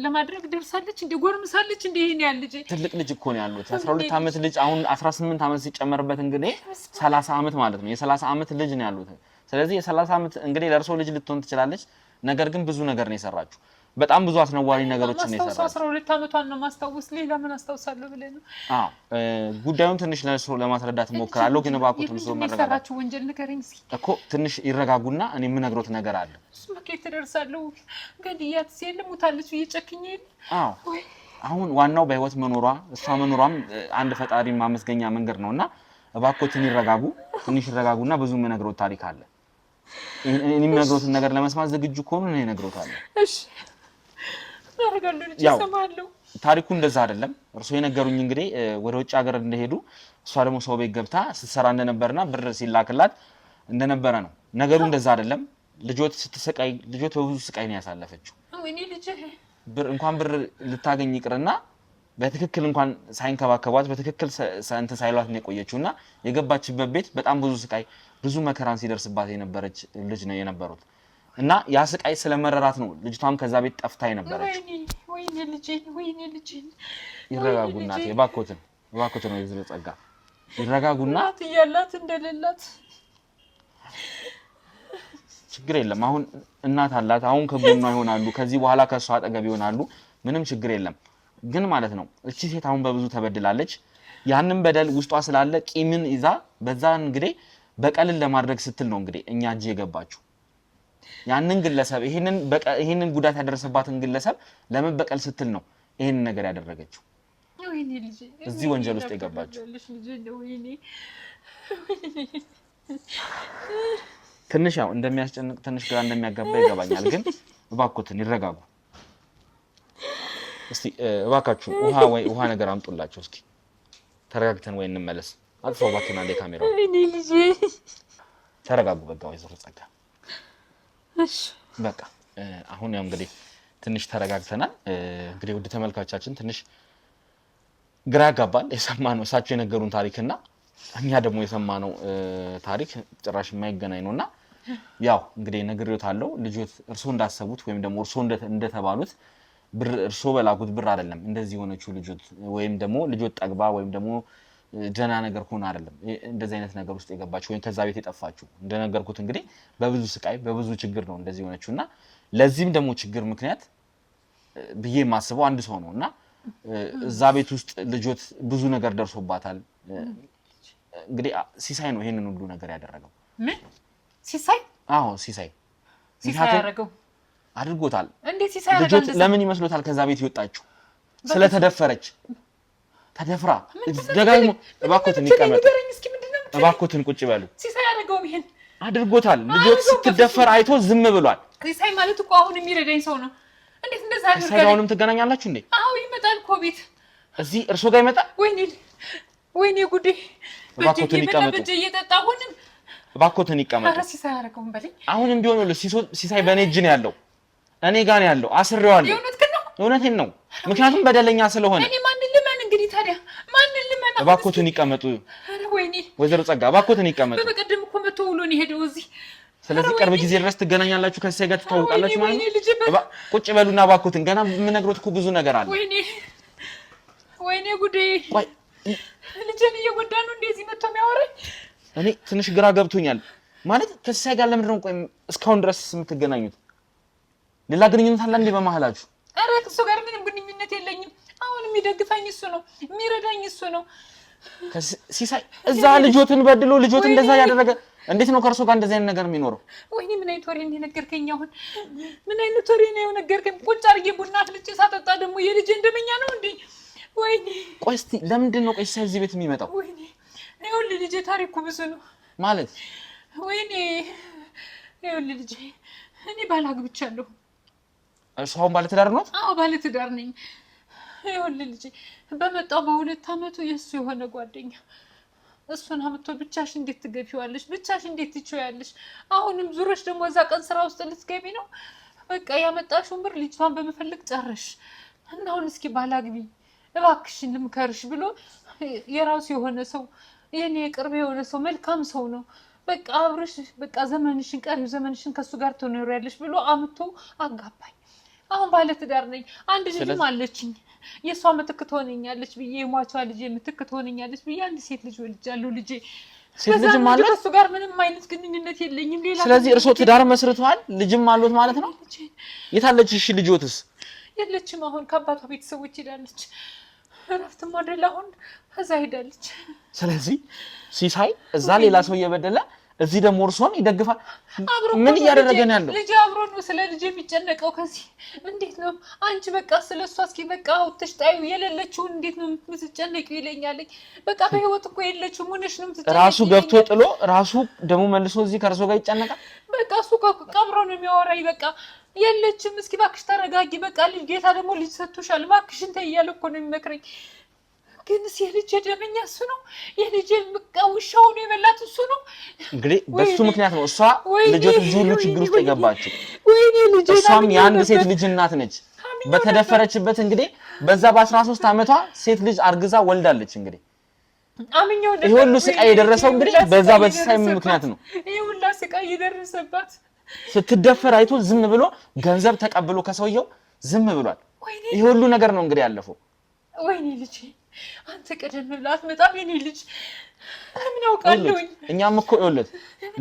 ለማድረግ ደርሳለች እንደ ጎርምሳለች እንደ ይሄን ያህል ልጅ ትልቅ ልጅ እኮ ነው ያሉት 12 ዓመት ልጅ አሁን 18 ዓመት ሲጨመርበት እንግዲህ 30 ዓመት ማለት ነው የ30 ዓመት ልጅ ነው ያሉት ስለዚህ የ30 ዓመት እንግዲህ ለርሶ ልጅ ልትሆን ትችላለች ነገር ግን ብዙ ነገር ነው የሰራችው በጣም ብዙ አስነዋሪ ነገሮችን ነው የሰራችው 12 ዓመቷን ነው ማስታወስ ሌላ ምን አስታውሳለሁ ብለህ ነው ጉዳዩን ትንሽ ለርሶ ለማስረዳት ሞክራለሁ ግን ባኩትም ሰው መረጋጋት ሰራችሁ ወንጀል ንገረኝ እስኪ እኮ ትንሽ ይረጋጉና እኔ የምነግሮት ነገር አለ ስማከይ ተደርሳለሁ ገድያት ሲል ሙታለች እየጨክኝ አሁን ዋናው በህይወት መኖሯ እሷ መኖሯም አንድ ፈጣሪ ማመስገኛ መንገድ ነውና ባኮትን ይረጋጉ ትንሽ ይረጋጉና ብዙ የምነግሮት ታሪክ አለ እኔ የምነግሮት ነገር ለመስማት ዝግጁ ከሆኑ እኔ እነግሮታለሁ እሺ አረጋለሁ ልጅ ሰማለሁ ታሪኩ እንደዛ አይደለም እርሶ የነገሩኝ እንግዲህ ወደ ውጭ ሀገር እንደሄዱ እሷ ደግሞ ሰው ቤት ገብታ ስትሰራ እንደነበርና ብር ሲላክላት እንደነበረ ነው ነገሩ እንደዛ አይደለም ልጆት ስትሰቃይ ልጆት በብዙ ስቃይ ነው ያሳለፈችው እኔ ልጅ ብር ልታገኝ ይቅርና በትክክል እንኳን ሳይንከባከቧት በትክክል ሳይሏት ነው የቆየችውና የገባችበት ቤት በጣም ብዙ ስቃይ ብዙ መከራን ሲደርስባት የነበረች ልጅ ነው የነበሩት እና ያ ስቃይ ስለመረራት ነው ልጅቷም ከዛ ቤት ጠፍታ የነበረች ወይኔ ልጅ ይረጋጉና እባክዎትን ነው የዝረ ጸጋ ይረጋጉና ያላት እንደሌላት ችግር የለም አሁን እናት አላት አሁን ከጎኗ ይሆናሉ ከዚህ በኋላ ከሷ አጠገብ ይሆናሉ ምንም ችግር የለም ግን ማለት ነው እቺ ሴት አሁን በብዙ ተበድላለች ያንን በደል ውስጧ ስላለ ቂምን ይዛ በዛ እንግዲህ በቀልን ለማድረግ ስትል ነው እንግዲህ እኛ እጄ የገባችው ያንን ግለሰብ ይሄንን ጉዳት ያደረሰባትን ግለሰብ ለመበቀል ስትል ነው ይሄንን ነገር ያደረገችው ወይኔ ልጅ እዚህ ወንጀል ውስጥ የገባችው ትንሽ ያው እንደሚያስጨንቅ ትንሽ ግራ እንደሚያጋባ ይገባኛል ግን እባክዎትን ይረጋጉ እስቲ እባካችሁ ውሃ ነገር አምጡላችሁ እስኪ ተረጋግተን ወይ እንመለስ አልፈው ባክና እንደ ካሜራው እኔ ልጅ ተረጋጉ በቃ ወይዘሮ ጸጋ እሺ በቃ አሁን ያው እንግዲህ ትንሽ ተረጋግተናል እንግዲህ ወደ ተመልካቾቻችን ትንሽ ግራ ያጋባል የሰማነው እሳቸው የነገሩን ታሪክና እኛ ደግሞ የሰማነው ታሪክ ጭራሽ የማይገናኝ ነውና ያው እንግዲህ ነግሬዎታለሁ ልጆት እርሶ እንዳሰቡት ወይም ደግሞ እርሶ እንደተባሉት ብር እርሶ በላኩት ብር አይደለም እንደዚህ ሆነችው ልጆት ወይም ደግሞ ልጆት ጠግባ ወይም ደግሞ ደና ነገር ሆነ አይደለም እንደዚህ አይነት ነገር ውስጥ የገባችው ወይም ከዛ ቤት የጠፋችው እንደነገርኩት እንግዲህ በብዙ ስቃይ በብዙ ችግር ነው እንደዚህ ሆነችውና ለዚህም ደግሞ ችግር ምክንያት ብዬ ማስበው አንድ ሰው ነውና እዛ ቤት ውስጥ ልጆት ብዙ ነገር ደርሶባታል እንግዲህ ሲሳይ ነው ይሄንን ሁሉ ነገር ያደረገው ምን ሲሳይ አዎ ሲሳይ ያደረገው አድርጎታል እንዴ ሲሳይ ልጆት ለምን ይመስሎታል ከዛ ቤት ይወጣችሁ ስለተደፈረች ተደፍራ ደጋግሞ እባክዎትን ይቀመጡ እባክዎትን ቁጭ በሉ ሲሳይ ያደረገው ይሄን አድርጎታል ልጆት ስትደፈር አይቶ ዝም ብሏል ሲሳይ ማለት እኮ አሁን የሚረዳኝ ሰው ነው እንዴት እንደዛ አድርገው ሲሳይውንም ትገናኛላችሁ እንዴ አዎ ይመጣል እኮ ቤት እዚህ እርሶ ጋር ይመጣል ወይኔ ጉዴ እባክዎትን ይቀመጡ እየጠጣሁንም እባክዎትን ይቀመጡ ኧረ ሲሳይ ያደረገውን በለኝ አሁንም ቢሆን ሲሳይ በኔ እጅ ነው ያለው እኔ ጋር ነው ያለው አስሬዋለሁ እውነቴን ነው ምክንያቱም በደለኛ ስለሆነ እኔ ማንን ልመን እንግዲህ ታዲያ ማንን ልመን እባክዎትን ይቀመጡ ወይኔ ወይዘሮ ጸጋ እባክዎትን ይቀመጡ በቀደም እኮ መቶ ውሎ ነው ሄደው እዚህ ስለዚህ ቅርብ ጊዜ ድረስ ትገናኛላችሁ ከሲሳይ ጋር ትታወቃላችሁ ማለት ነው ቁጭ በሉና እባክዎትን ገና የምነግሮት እኮ ብዙ ነገር አለ ወይኔ ጉዴ ልጄን እየጎዳ ነው እንደዚህ መጥቶ የሚያወራኝ እኔ ትንሽ ግራ ገብቶኛል ማለት ከሲሳይ ጋር ለምንድን ነው ቆይ እስካሁን ድረስ የምትገናኙት ሌላ ግንኙነት አለ እንዴ በመሐላችሁ ኧረ ከሱ ጋር ምንም ግንኙነት የለኝም አሁን የሚደግፈኝ እሱ ነው የሚረዳኝ እሱ ነው ሲሳይ እዛ ልጆትን በድሎ ልጆት እንደዛ ያደረገ እንዴት ነው ከርሶ ጋር እንደዚህ አይነት ነገር የሚኖረው ወይኔ ምን አይነት ወሬ ነው ነገርከኝ አሁን ምን አይነት ወሬ ነው ነገርከኝ ቁጭ አድርጌ ቡና አፍልቼ ሳጠጣ ደግሞ የልጄ እንደመኛ ነው እንዴ ወይኔ ቆይ እስቲ ለምንድን ነው ቆይ ሲሳይ እዚህ ቤት የሚመጣው ወይኔ ይኸውልህ ልጄ ታሪኩ ብዙ ነው ማለት ወይኔ ይኸውልህ ልጄ እኔ ባላግብቻለሁ እርሱ አሁን ባለትዳር ነው አዎ ባለትዳር ነኝ ይኸውልህ ልጄ በመጣው በ2 አመቱ የእሱ የሆነ ጓደኛ እሱን አምጥቶ ብቻሽ እንዴት ትገፊዋለሽ ብቻሽ እንዴት ትችያለሽ አሁንም ዙረሽ ደግሞ እዛ ቀን ስራ ውስጥ ልትገቢ ነው በቃ ያመጣሽውን ብር ልጅቷን በመፈለግ ጨረሽ እና አሁን እስኪ ባላግቢ እባክሽን ልምከርሽ ብሎ የራሱ የሆነ ሰው የኔ ቅርብ የሆነ ሰው መልካም ሰው ነው በቃ አብረሽ በቃ ዘመንሽን ቀሪው ዘመንሽን ከሱ ጋር ትኖሪያለሽ ብሎ አምጥቶ አጋባኝ አሁን ባለትዳር ነኝ አንድ ልጅም አለችኝ የሷ ምትክ ትሆነኛለች ብዬ የሟቿ ልጅ ምትክ ትሆነኛለች ብዬ አንድ ሴት ልጅ ወልጃለሁ ልጄ ሴት ልጅ ማለት ከሱ ጋር ምንም አይነት ግንኙነት የለኝም ሌላ ስለዚህ እርሶ ትዳር መስርተዋል ልጅም አሉት ማለት ነው የታለች እሺ ልጆትስ የለችም አሁን ከአባቷ ቤተሰቦች ሄዳለች እረፍትም አይደል አሁን እዛ ሄዳለች ስለዚህ ሲሳይ እዛ ሌላ ሰው እየበደለ እዚህ ደግሞ እርሶን ይደግፋል ምን እያደረገ ነው ያለው ልጅ አብሮ ነው ስለ ልጅ የሚጨነቀው ከዚህ እንዴት ነው አንቺ በቃ ስለሷ እስኪ በቃ አውጥተሽ ጣዩ የሌለችው እንዴት ነው የምትጨነቂው ይለኛል በቃ በህይወት እኮ የለችው ሙነሽ ነው የምትጨነቂው ራሱ ገብቶ ጥሎ ራሱ ደግሞ መልሶ እዚህ ከርሶ ጋር ይጨነቃል በቃ እሱ ቀብሮ ነው የሚያወራኝ በቃ የለችም እስኪ ባክሽ ተረጋጊ በቃ ልጅ ጌታ ደግሞ ልጅ ሰጥቶሻል ባክሽን ተይ እያለ እኮ ነው የሚመክረኝ ግን የልጅ ደመኛ እሱ ነው የልጅ ውሻው ነው የበላት እሱ ነው እንግዲህ በሱ ምክንያት ነው እሷ ልጆት እዚህ ሁሉ ችግር ውስጥ የገባችው ወይኔ ልጅ እሷም የአንድ ሴት ልጅ እናት ነች በተደፈረችበት እንግዲህ በዛ በ13 አመቷ ሴት ልጅ አርግዛ ወልዳለች እንግዲህ አምኛው ይሄ ሁሉ ስቃይ የደረሰው እንግዲህ በዛ በሲሳይ ምክንያት ነው ይሄ ሁሉ ስቃይ የደረሰባት ስትደፈር አይቶ ዝም ብሎ ገንዘብ ተቀብሎ ከሰውየው ዝም ብሏል ይሄ ሁሉ ነገር ነው እንግዲህ ያለፈው ወይኔ ልጅ አንተ ቀደም ብላት መጣም የኔ ልጅ ምን አውቃለሁኝ እኛም እኮ ይኸውልህ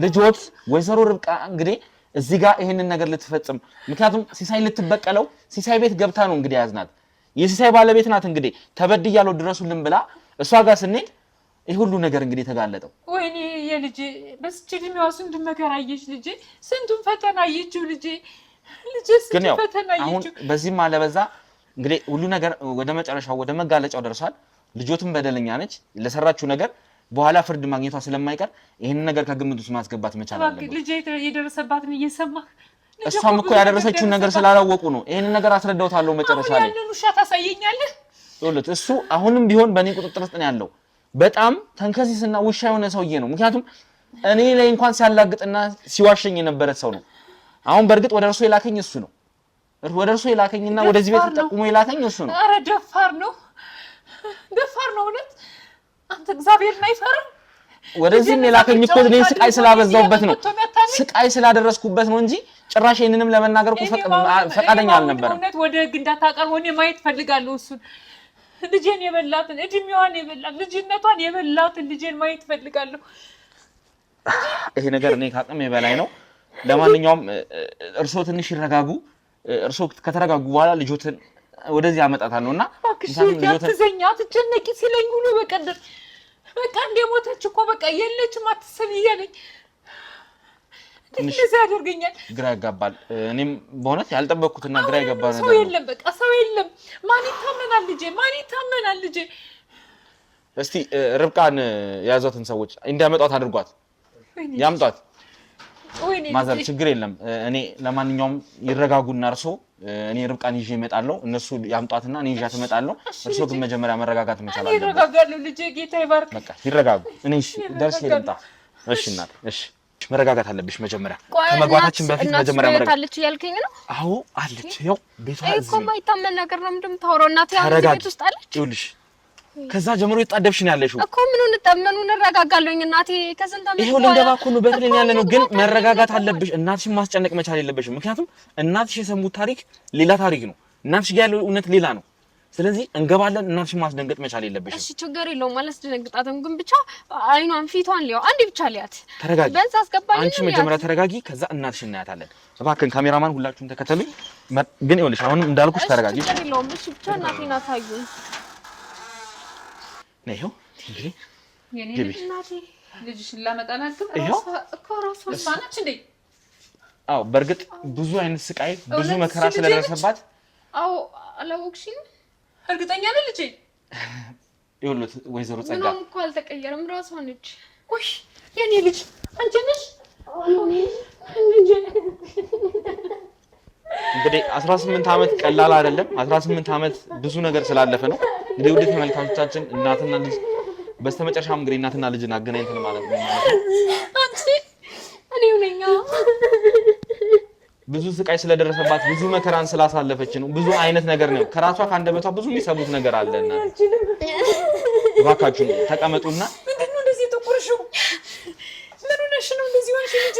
ልጆት ወይዘሮ ርብቃ እንግዲህ እዚህ ጋር ይሄንን ነገር ልትፈጽም ምክንያቱም ሲሳይ ልትበቀለው ሲሳይ ቤት ገብታ ነው እንግዲህ ያዝናት የሲሳይ ባለቤት ናት እንግዲህ ተበድያለሁ ድረሱልን ብላ እሷ ጋር ስንሄድ ይሄ ሁሉ ነገር እንግዲህ ተጋለጠው ወይኔ የልጅ በስቺድ የሚዋሱ እንደመከራየች ልጅ ስንቱን ፈተና አየችው ልጅ ስንቱን ፈተና አየችው አሁን በዚህም አለበዛ እንግዲህ ሁሉ ነገር ወደ መጨረሻው ወደ መጋለጫው ደርሷል ልጆትም በደለኛ ነች ለሰራችው ነገር በኋላ ፍርድ ማግኘቷ ስለማይቀር ይሄን ነገር ከግምት ውስጥ ማስገባት መቻል አለበት ልጅ የደረሰባትን እየሰማህ እሷም እኮ ያደረሰችውን ነገር ስላላወቁ ነው ይሄን ነገር አስረዳውታለሁ መጨረሻ ላይ ያንን ውሻ ታሳየኛለህ ይኸውልህ እሱ አሁንም ቢሆን በእኔ ቁጥጥር ውስጥ ነው ያለው በጣም ተንከሲስና ውሻ የሆነ ሰውዬ ነው ምክንያቱም እኔ ላይ እንኳን ሲያላግጥና ሲዋሸኝ የነበረ ሰው ነው አሁን በርግጥ ወደ እርሱ የላከኝ እሱ ነው ወደ እርሱ የላከኝና ወደዚህ ቤት ተጠቅሞ የላከኝ እሱ ነው ኧረ ደፋር ነው እውነት አንተ እግዚአብሔርን አይፈራም ወደዚህም የላከኝ እኮ እኔ ስቃይ ስላበዛውበት ነው ስቃይ ስላደረስኩበት ነው እንጂ ጭራሽ ይሄንንም ለመናገር እኮ ፈቃደኛ አልነበረም እውነት ወደ ህግ እንዳታቀርበው እኔ ማየት ፈልጋለሁ እሱን ልጄን የበላትን እድሜዋን የበላት ልጅነቷን የበላትን ልጄን ማየት ፈልጋለሁ ይሄ ነገር እኔ ካቅሜ በላይ ነው ለማንኛውም እርሶ ትንሽ ይረጋጉ እርሶ ከተረጋጉ በኋላ ልጆትን ወደዚህ አመጣታለሁና ልጆትን አትጨነቂ ሲለኝ ሁሉ በቀደም በቃ እንደሞተች እኮ በቃ የለችም አትሰብ እያለኝ ትንሽ ያደርገኛል ግራ ያጋባል እኔም በእውነት ያልጠበቅኩትና ግራ ያጋባ ነገር ሰው የለም በቃ ሰው የለም ማን ይታመናል ልጄ እስቲ ርብቃን ያዟትን ሰዎች እንዲያመጧት አድርጓት ያምጧት ማዘር ችግር የለም እኔ ለማንኛውም ይረጋጉና እርሶ እኔ ርብቃን ይዤ እመጣለሁ እነሱ ያምጧትና እኔ ይዣት እመጣለሁ እርሶ ግን መጀመሪያ መረጋጋት መቻል አለበት ይረጋጋሉ ልጄ ጌታ ይባርክ በቃ ይረጋጉ እኔ እሺ ደርሼ ልምጣ እሺ እናት እሺ መረጋጋት አለብሽ መጀመሪያ ከመግባታችን በፊት መጀመሪያ መረጋጋት አለች ያልከኝ ነው? አዎ አለች። ያው ቤቷ እዚህ እኮ ማይታመን ነገር ነው። ምንድነው የምታወራው? እናቴ ያው ቤት ውስጥ አለች። ይኸውልሽ ከዛ ጀምሮ የጣደብሽ ነው ያለሽው እኮ። ምኑን ተጠመኑ እንረጋጋለኝ። እናቴ ከስንት ዓመት ይሄው ልንገባ እኮ ነው በትለኝ ያለ ነው። ግን መረጋጋት አለብሽ። እናትሽን ማስጨነቅ መቻል የለብሽም። ምክንያቱም እናትሽ የሰሙት ታሪክ ሌላ ታሪክ ነው፣ እናትሽ ጋር ያለው እውነት ሌላ ነው። ስለዚህ እንገባለን። እናትሽን ማስደንገጥ መቻል የለብሽም። እሺ ችግር የለውም ማለት ደንግጣትም፣ ግን ብቻ አይኗን ፊቷን ሊያው አንዴ ብቻ ሊያት። ተረጋጊ። በዛ አስገባኝ። አንቺ መጀመሪያ ተረጋጊ፣ ከዛ እናትሽን እናያታለን። እባክህን ካሜራማን ሁላችሁም ተከተሉኝ። ግን ይኸውልሽ አሁንም እንዳልኩሽ ተረጋጊ። ችግር የለውም። እሺ ብቻ እናቴን አሳዩኝ። ነይው እንግዲህ የኔ ግቢ። እናቴ ልጅሽን ላመጣላት ግን ይኸው እኮ ራሷ ሳናች እንዴ? አዎ በእርግጥ ብዙ አይነት ስቃይ ብዙ መከራ ስለደረሰባት አዎ አላወቅሽኝ? እርግጠኛ ነኝ ልጄ። ይኸውልህ ወይዘሮ ጸጋ ምንም እኮ አልተቀየረም፣ ራሷ ነች። ወይ የኔ ልጅ አንቺ ነሽ? እንግዲህ 18 ዓመት ቀላል አይደለም። 18 ዓመት ብዙ ነገር ስላለፈ ነው። እንግዲህ ውድ ተመልካቾቻችን እናትና ልጅ በስተመጨረሻም እንግዲህ እናትና ልጅን አገናኝተን ማለት ነው። አንቺ እኔው ነኝ። ብዙ ስቃይ ስለደረሰባት ብዙ መከራን ስላሳለፈች ነው። ብዙ አይነት ነገር ነው ከራሷ ካንደበቷ ብዙ የሚሰሙት ነገር አለና እባካችሁ ተቀመጡና። ምንድነው እንደዚህ ተቆርሽው? ምን ሆነሽ ነው እንደዚህ ሆንሽ ልጄ?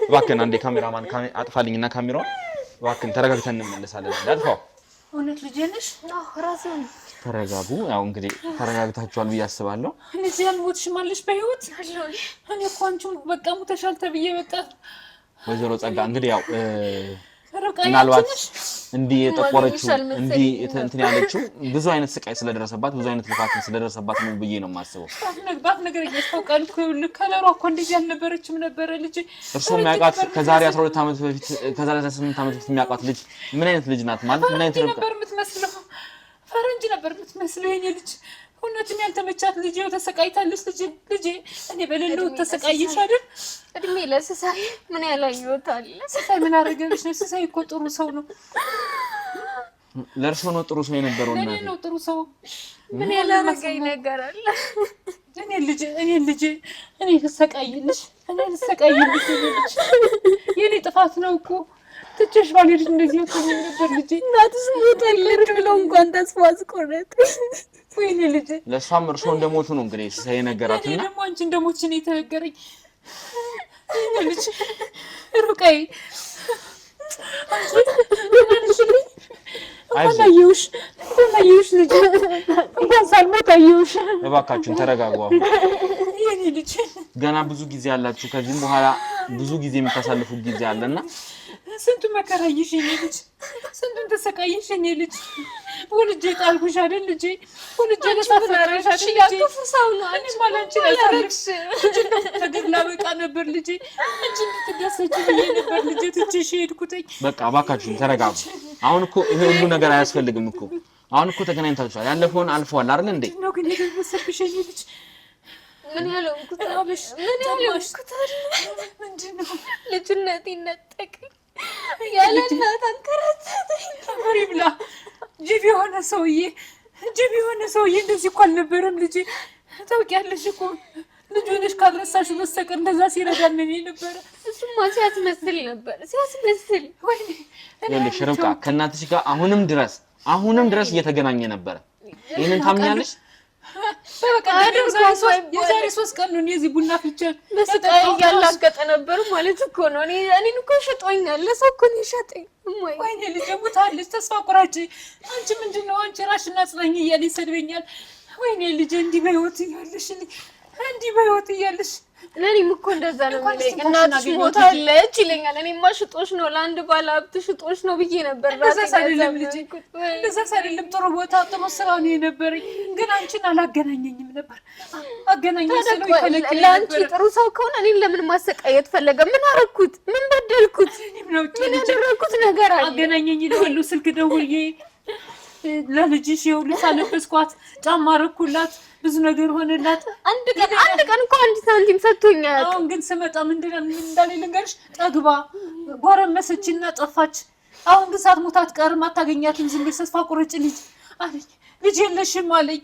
እባክህን አንዴ ካሜራማን አጥፋልኝና ካሜራውን እባክህን ተረጋግተን እንመለሳለን። አጥፋው። እውነት ልጄ ነሽ? አዎ ራሴ ነኝ። ተረጋጉ። ያው እንግዲህ ተረጋግታችኋል ብዬ አስባለሁ። ልጄ ያልሞትሽም አለሽ በህይወት? እኔ እኮ አንቺን በቃ ሙተሻል ተብዬ በቃ። ወይዘሮ ጸጋ እንግዲህ ያው ምናልባት እንዲህ የጠቆረችው እንዲህ እንትን ያለችው ብዙ አይነት ስቃይ ስለደረሰባት ብዙ አይነት ልፋትን ስለደረሰባት ነው ብዬ ነው የማስበው። ባፍ ነገር እያስታውቃል እኮ ከለሯ እኮ እንደዚህ አልነበረችም ነበረ ልጄ። እርሶም የሚያውቃት ከዛሬ 12 ዓመት በፊት ከዛሬ 18 ዓመት በፊት የሚያውቃት ልጅ ምን አይነት ልጅ ናት ማለት ምን አይነት ነበር የምትመስለው? ፈረንጅ ነበር የምትመስለው የኔ ልጅ። እውነትም ያልተመቻት ልጄ ተሰቃይታለች ልጄ። እኔ በሌለው ተሰቃየሽ አይደል? እድሜ ለስሳይ ምን ያላየሁታል። ስሳይ ምን አደረገልሽ ነው? ስሳይ እኮ ጥሩ ሰው ነው። ለእርሶ ነው ጥሩ ሰው የነበረው እና ለኔ ነው ጥሩ ሰው። ምን ያላረገኝ ነገር አለ? እኔ ልጄ እኔ ልሰቃይልሽ ልጅ የኔ ጥፋት ነው እኮ ትችሽ ባልሄድ እንደዚህ ወጥቶኝ ነበር ልጄ። እናትሽ ሞታለች ብሎ እንኳን ተስፋ አስቆረጠ። ወይኔ ልጄ ለእሷም እርሶ እንደሞቱ ነው እንግዲህ ሲሳይ ነገራትና እኔ ደግሞ አንቺ እንደሞትሽ ነው የተነገረኝ። ወይኔ ልጄ ሩቃይ አየሁሽ ልጄ እንኳን ሳልሞት አየሁሽ። እባካችሁን ተረጋጉ። የኔ ልጅ ገና ብዙ ጊዜ አላችሁ። ከዚህም በኋላ ብዙ ጊዜ የምታሳልፉት ጊዜ አለና ስንቱን መከራየሽ የኔ ልጅ፣ ስንቱን ተሰቃየሽ የኔ ልጅ። ወልጄ ጣልኩሽ አይደል ልጄ? ወልጄ ለሳፈራሽ አይደል ልጄ? ክፉ ሰው ነው። አንቺ ማላንቺ ለታለክስ ተገላ በቃ ነበር ልጄ። አንቺ እንድትደሰች ብዬ ነበር ልጄ ትቼሽ ሄድኩኝ። በቃ እባካችሁን ተረጋጉ። አሁን እኮ ይሄ ሁሉ ነገር አያስፈልግም እኮ። አሁን እኮ ተገናኝታችኋል። ያለፈውን አልፈዋል አይደል እንዴ? ነው ግን የደረሰብሽ የኔ ልጅ። ምን ያለውኩት አብሽ ምን ያለውኩት ምንድነው? ልጅነቴን ነጠቀኝ። ያለ እናት አንከራተተኝ። ተፈሪ ብላ ጅብ የሆነ ሰውዬ እንደዚህ እኮ አልነበረም ልጄ። ታውቂያለሽ እኮ ልጅ ሆነሽ ካልረሳሽ በስተቀር እንደዛ ሲረዳን ምን ነበረ? እሱማ ሲያስመስል ነበር ሲያስመስል። ወይኔ ይኸውልሽ ርብቃ ከእናትሽ ጋር አሁንም ድረስ እየተገናኘ ነበረ። ይሄንን ታምኛለሽ? የዛሬ 3 ቀን ነው እዚህ ቡና ፍቼ በስቃይ እያላገጠ ነበር ማለት እኮ ነው። እኔን እኮ ሸጦኛል። ለሰው እኮ ነው የሸጠኝ። ወይኔ ልጄ ሞታለች። ተስፋ ቁራጭ። አንቺ ምንድነው አንቺ ራስሽን አጽናኝ እያለ ይሰድበኛል። ወይኔ ልጄ እንዲህ በህይወት እያለሽ ለእኔም እኮ እንደዛ ነው የሚለኝ። እናትሽ ሞታለች ይለኛል። እኔማ ሽጦሽ ነው ለአንድ ባለ ሀብት ሽጦሽ ነው ብዬ ነበር። እንደዛ አይደለም ልጄ፣ እንደዛ አይደለም። ጥሩ ቦታ ጥሩ ስራ ነው የነበረኝ፣ ግን አንቺን አላገናኘኝም ነበር። አገናኘኝ ስለው ይከለክል። ለአንቺ ጥሩ ሰው ከሆነ እኔን ለምን ማሰቃየት ፈለገ? ምን አደረኩት? ምን በደልኩት? ምን ያደረኩት ነገር አለ? አገናኘኝ ለሁሉ ስልክ ደውዬ ለልጅሽ ይኸውልሽ አለበስኳት፣ ጫማ አደረኩላት፣ ብዙ ነገር ሆነላት። አንድ ቀን እኮ 1 ሳንቲም ሰጥቶኛል። አሁን ግን ስመጣ ምንድነው እንዳለኝ ልንገርሽ፣ ጠግባ ጎረመሰችና ጠፋች። አሁን ግን ሳትሞት አትቀርም፣ አታገኛትም። ዝም ብለሽ ተስፋ ቁረጭ ልጅ አለኝ። ልጅ የለሽም አለኝ።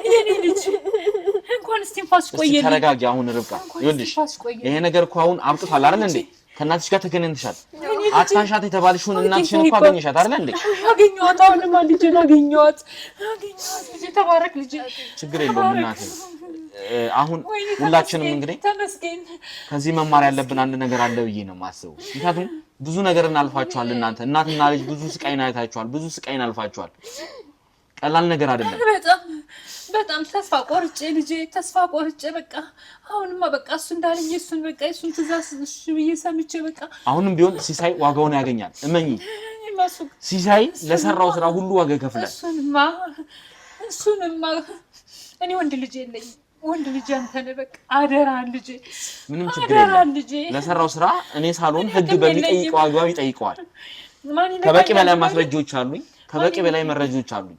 የኔ ልጅ እንኳን እስትንፋስ ቆየልኝ። ተረጋጊ አሁን ርብቃ። ይኸውልሽ ይሄ ነገር እኮ አሁን አብቅቷል አይደል እንዴ? ከእናትሽ ጋር ተገናኝተሻል። አታሻት የተባልሽውን እናትሽን እኮ አገኘሻት አይደል እንዴ? አገኘኋት። አሁንማ ልጄን አገኘኋት። ልጄ ተባረክ ልጄ። ችግር የለውም እናቴ። አሁን ሁላችንም እንግዲህ ተመስገን ከዚህ መማር ያለብን አንድ ነገር አለ ብዬ ነው የማስበው። ምክንያቱም ብዙ ነገር እናልፋችኋል። እናትና ልጅ ብዙ ስቃይን አይታችኋል፣ ብዙ ስቃይን አልፋችኋል። ቀላል ነገር አይደለም። በጣም ተስፋ ቆርጬ ልጄ ተስፋ ቆርጬ በቃ አሁንማ በቃ እሱ እንዳለኝ እሱን ትእዛዝ እሺ ብዬ ሰምቼ በቃ አሁንም ቢሆን ሲሳይ ዋጋውን ያገኛል። እመኚ፣ ሲሳይ ለሰራው ስራ ሁሉ ዋጋ ይከፍላል። እሱንማ እኔ ወንድ ልጅ የለኝም። ወንድ ልጅ አንተ ነህ። በቃ አደራ ልጄ፣ ምንም ችግር የለም። ለሰራው ስራ እኔ ሳልሆን ህግ በሚጠይቀው አግባብ ይጠይቀዋል። ከበቂ በላይ ማስረጃዎች አሉኝ፣ ከበቂ በላይ መረጃዎች አሉኝ።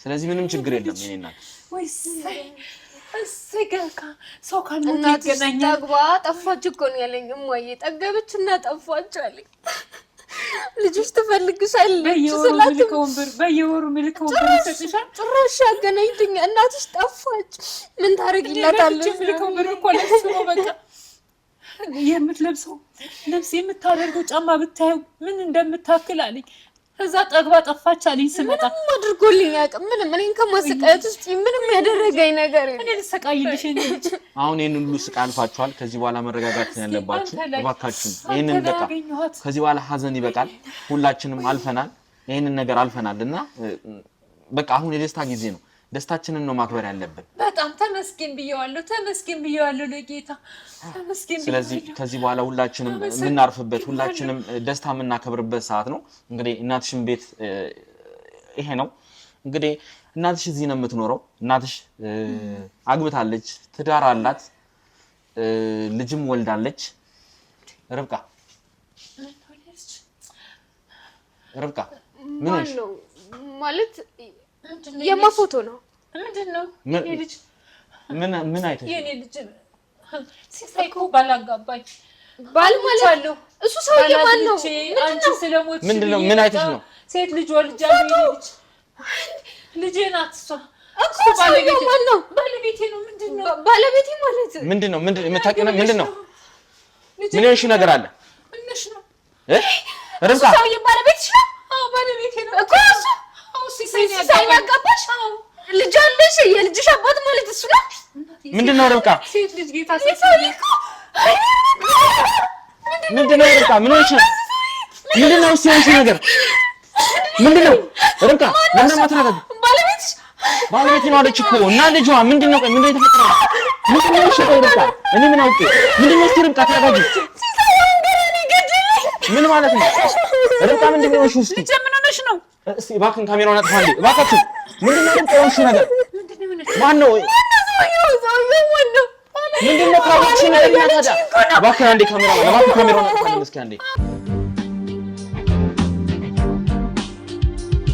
ስለዚህ ምንም ችግር የለም። የኔ እናት ወይስ ሰው ካልሞት ይገናኛል። ጠግባ ጠፋች እኮ ነው ያለኝ። እማዬ ጠገበችና ጠፋች አለኝ። ልጅሽ ትፈልግሻለች ስላት በየወሩ ምልከው ብር ይሰጥሻል። ጭራሽ አገናኝተኛ እናትሽ ጠፋች። ምን ታረጊላታለሽ? ምልከው ብር እኮ ለሱ ነው በቃ የምትለብሰው ልብስ የምታደርገው ጫማ ብታየው ምን እንደምታክል አለኝ። ከዛ ጠግባ ጠፋች አለኝ። ስመጣ ምንም አድርጎልኝ አያውቅም። ምንም እኔን ከማሰቃየት ውስጥ ምንም ያደረገኝ ነገር የለም። እኔ ልሰቃይልሽ እንጂ አሁን ይሄንን ሁሉ ስቃይ አልፋችኋል። ከዚህ በኋላ መረጋጋት ነው ያለባችሁ። እባካችሁ ይሄንን በቃ ከዚህ በኋላ ሀዘን ይበቃል። ሁላችንም አልፈናል፣ ይሄንን ነገር አልፈናልና በቃ አሁን የደስታ ጊዜ ነው። ደስታችንን ነው ማክበር ያለብን። በጣም ተመስገን ብየዋለሁ ለጌታ ተመስገን። ስለዚህ ከዚህ በኋላ ሁላችንም የምናርፍበት ሁላችንም ደስታ የምናከብርበት ሰዓት ነው። እንግዲህ እናትሽን ቤት ይሄ ነው። እንግዲህ እናትሽ እዚህ ነው የምትኖረው። እናትሽ አግብታለች፣ ትዳር አላት፣ ልጅም ወልዳለች። ርብቃ ምን ነው ማለት የማፎቶ ነው? ምንድነው? ምን አይተሽ? የኔ ልጅ ሲሳይ እኮ ባላጋባኝ ባል ማለት እሱ ሰውዬ ማን ነው? አንቺ ስለሞት ምንድነው? ምን አይተሽ ነው? ሴት ልጅ ወልጃለሁ። ልጄ ናት እሷ። እሱ ባለቤቴ ማን ነው? ባለቤቴ ነው። ምንድነው? ባለቤቴ ማለት ምንድነው? የምታውቂው ምንድነው? ምን ያልሽ ነገር አለ? ምንሽ ነው? ርብቃ ሰውዬ ባለቤትሽ ነው? አዎ ባለቤቴ ነው እኮ እሱ። ሲሳይ ያጋባሽ ልጅ አለሽ? የልጅሽ አባት ማለት እሱ ነው? ምንድነው ርብቃ? ሴት ልጅ ጌታ ምንድነው ርብቃ? ምን ሆነሽ ነው? ምንድነው እሱ ያልሽ ነገር? ምንድነው ርብቃ? ምንድነው ማትረጋግ? ባለቤቴ ነው አለች እኮ እና ልጇ ምንድነው? ምንድነው የተፈጠረው? ምንድነው እሺ ርብቃ? እኔ ምን አውቄ? ምንድነው እስኪ ርብቃ ተረጋጊ። ምን ማለት ነው ርብቃ? ምንድነው እሺ? እስኪ ምን ሆነሽ ነው? እስቲ እባክህን ካሜራውን አጥፋ እንዴ እባክህ። ምንድነው ርብቃ እሺ ነገር? ማን ነው? ምንድነው ካሜራውን ታዲያ? እባክህ አንዴ ካሜራውን አጥፋ እስኪ አንዴ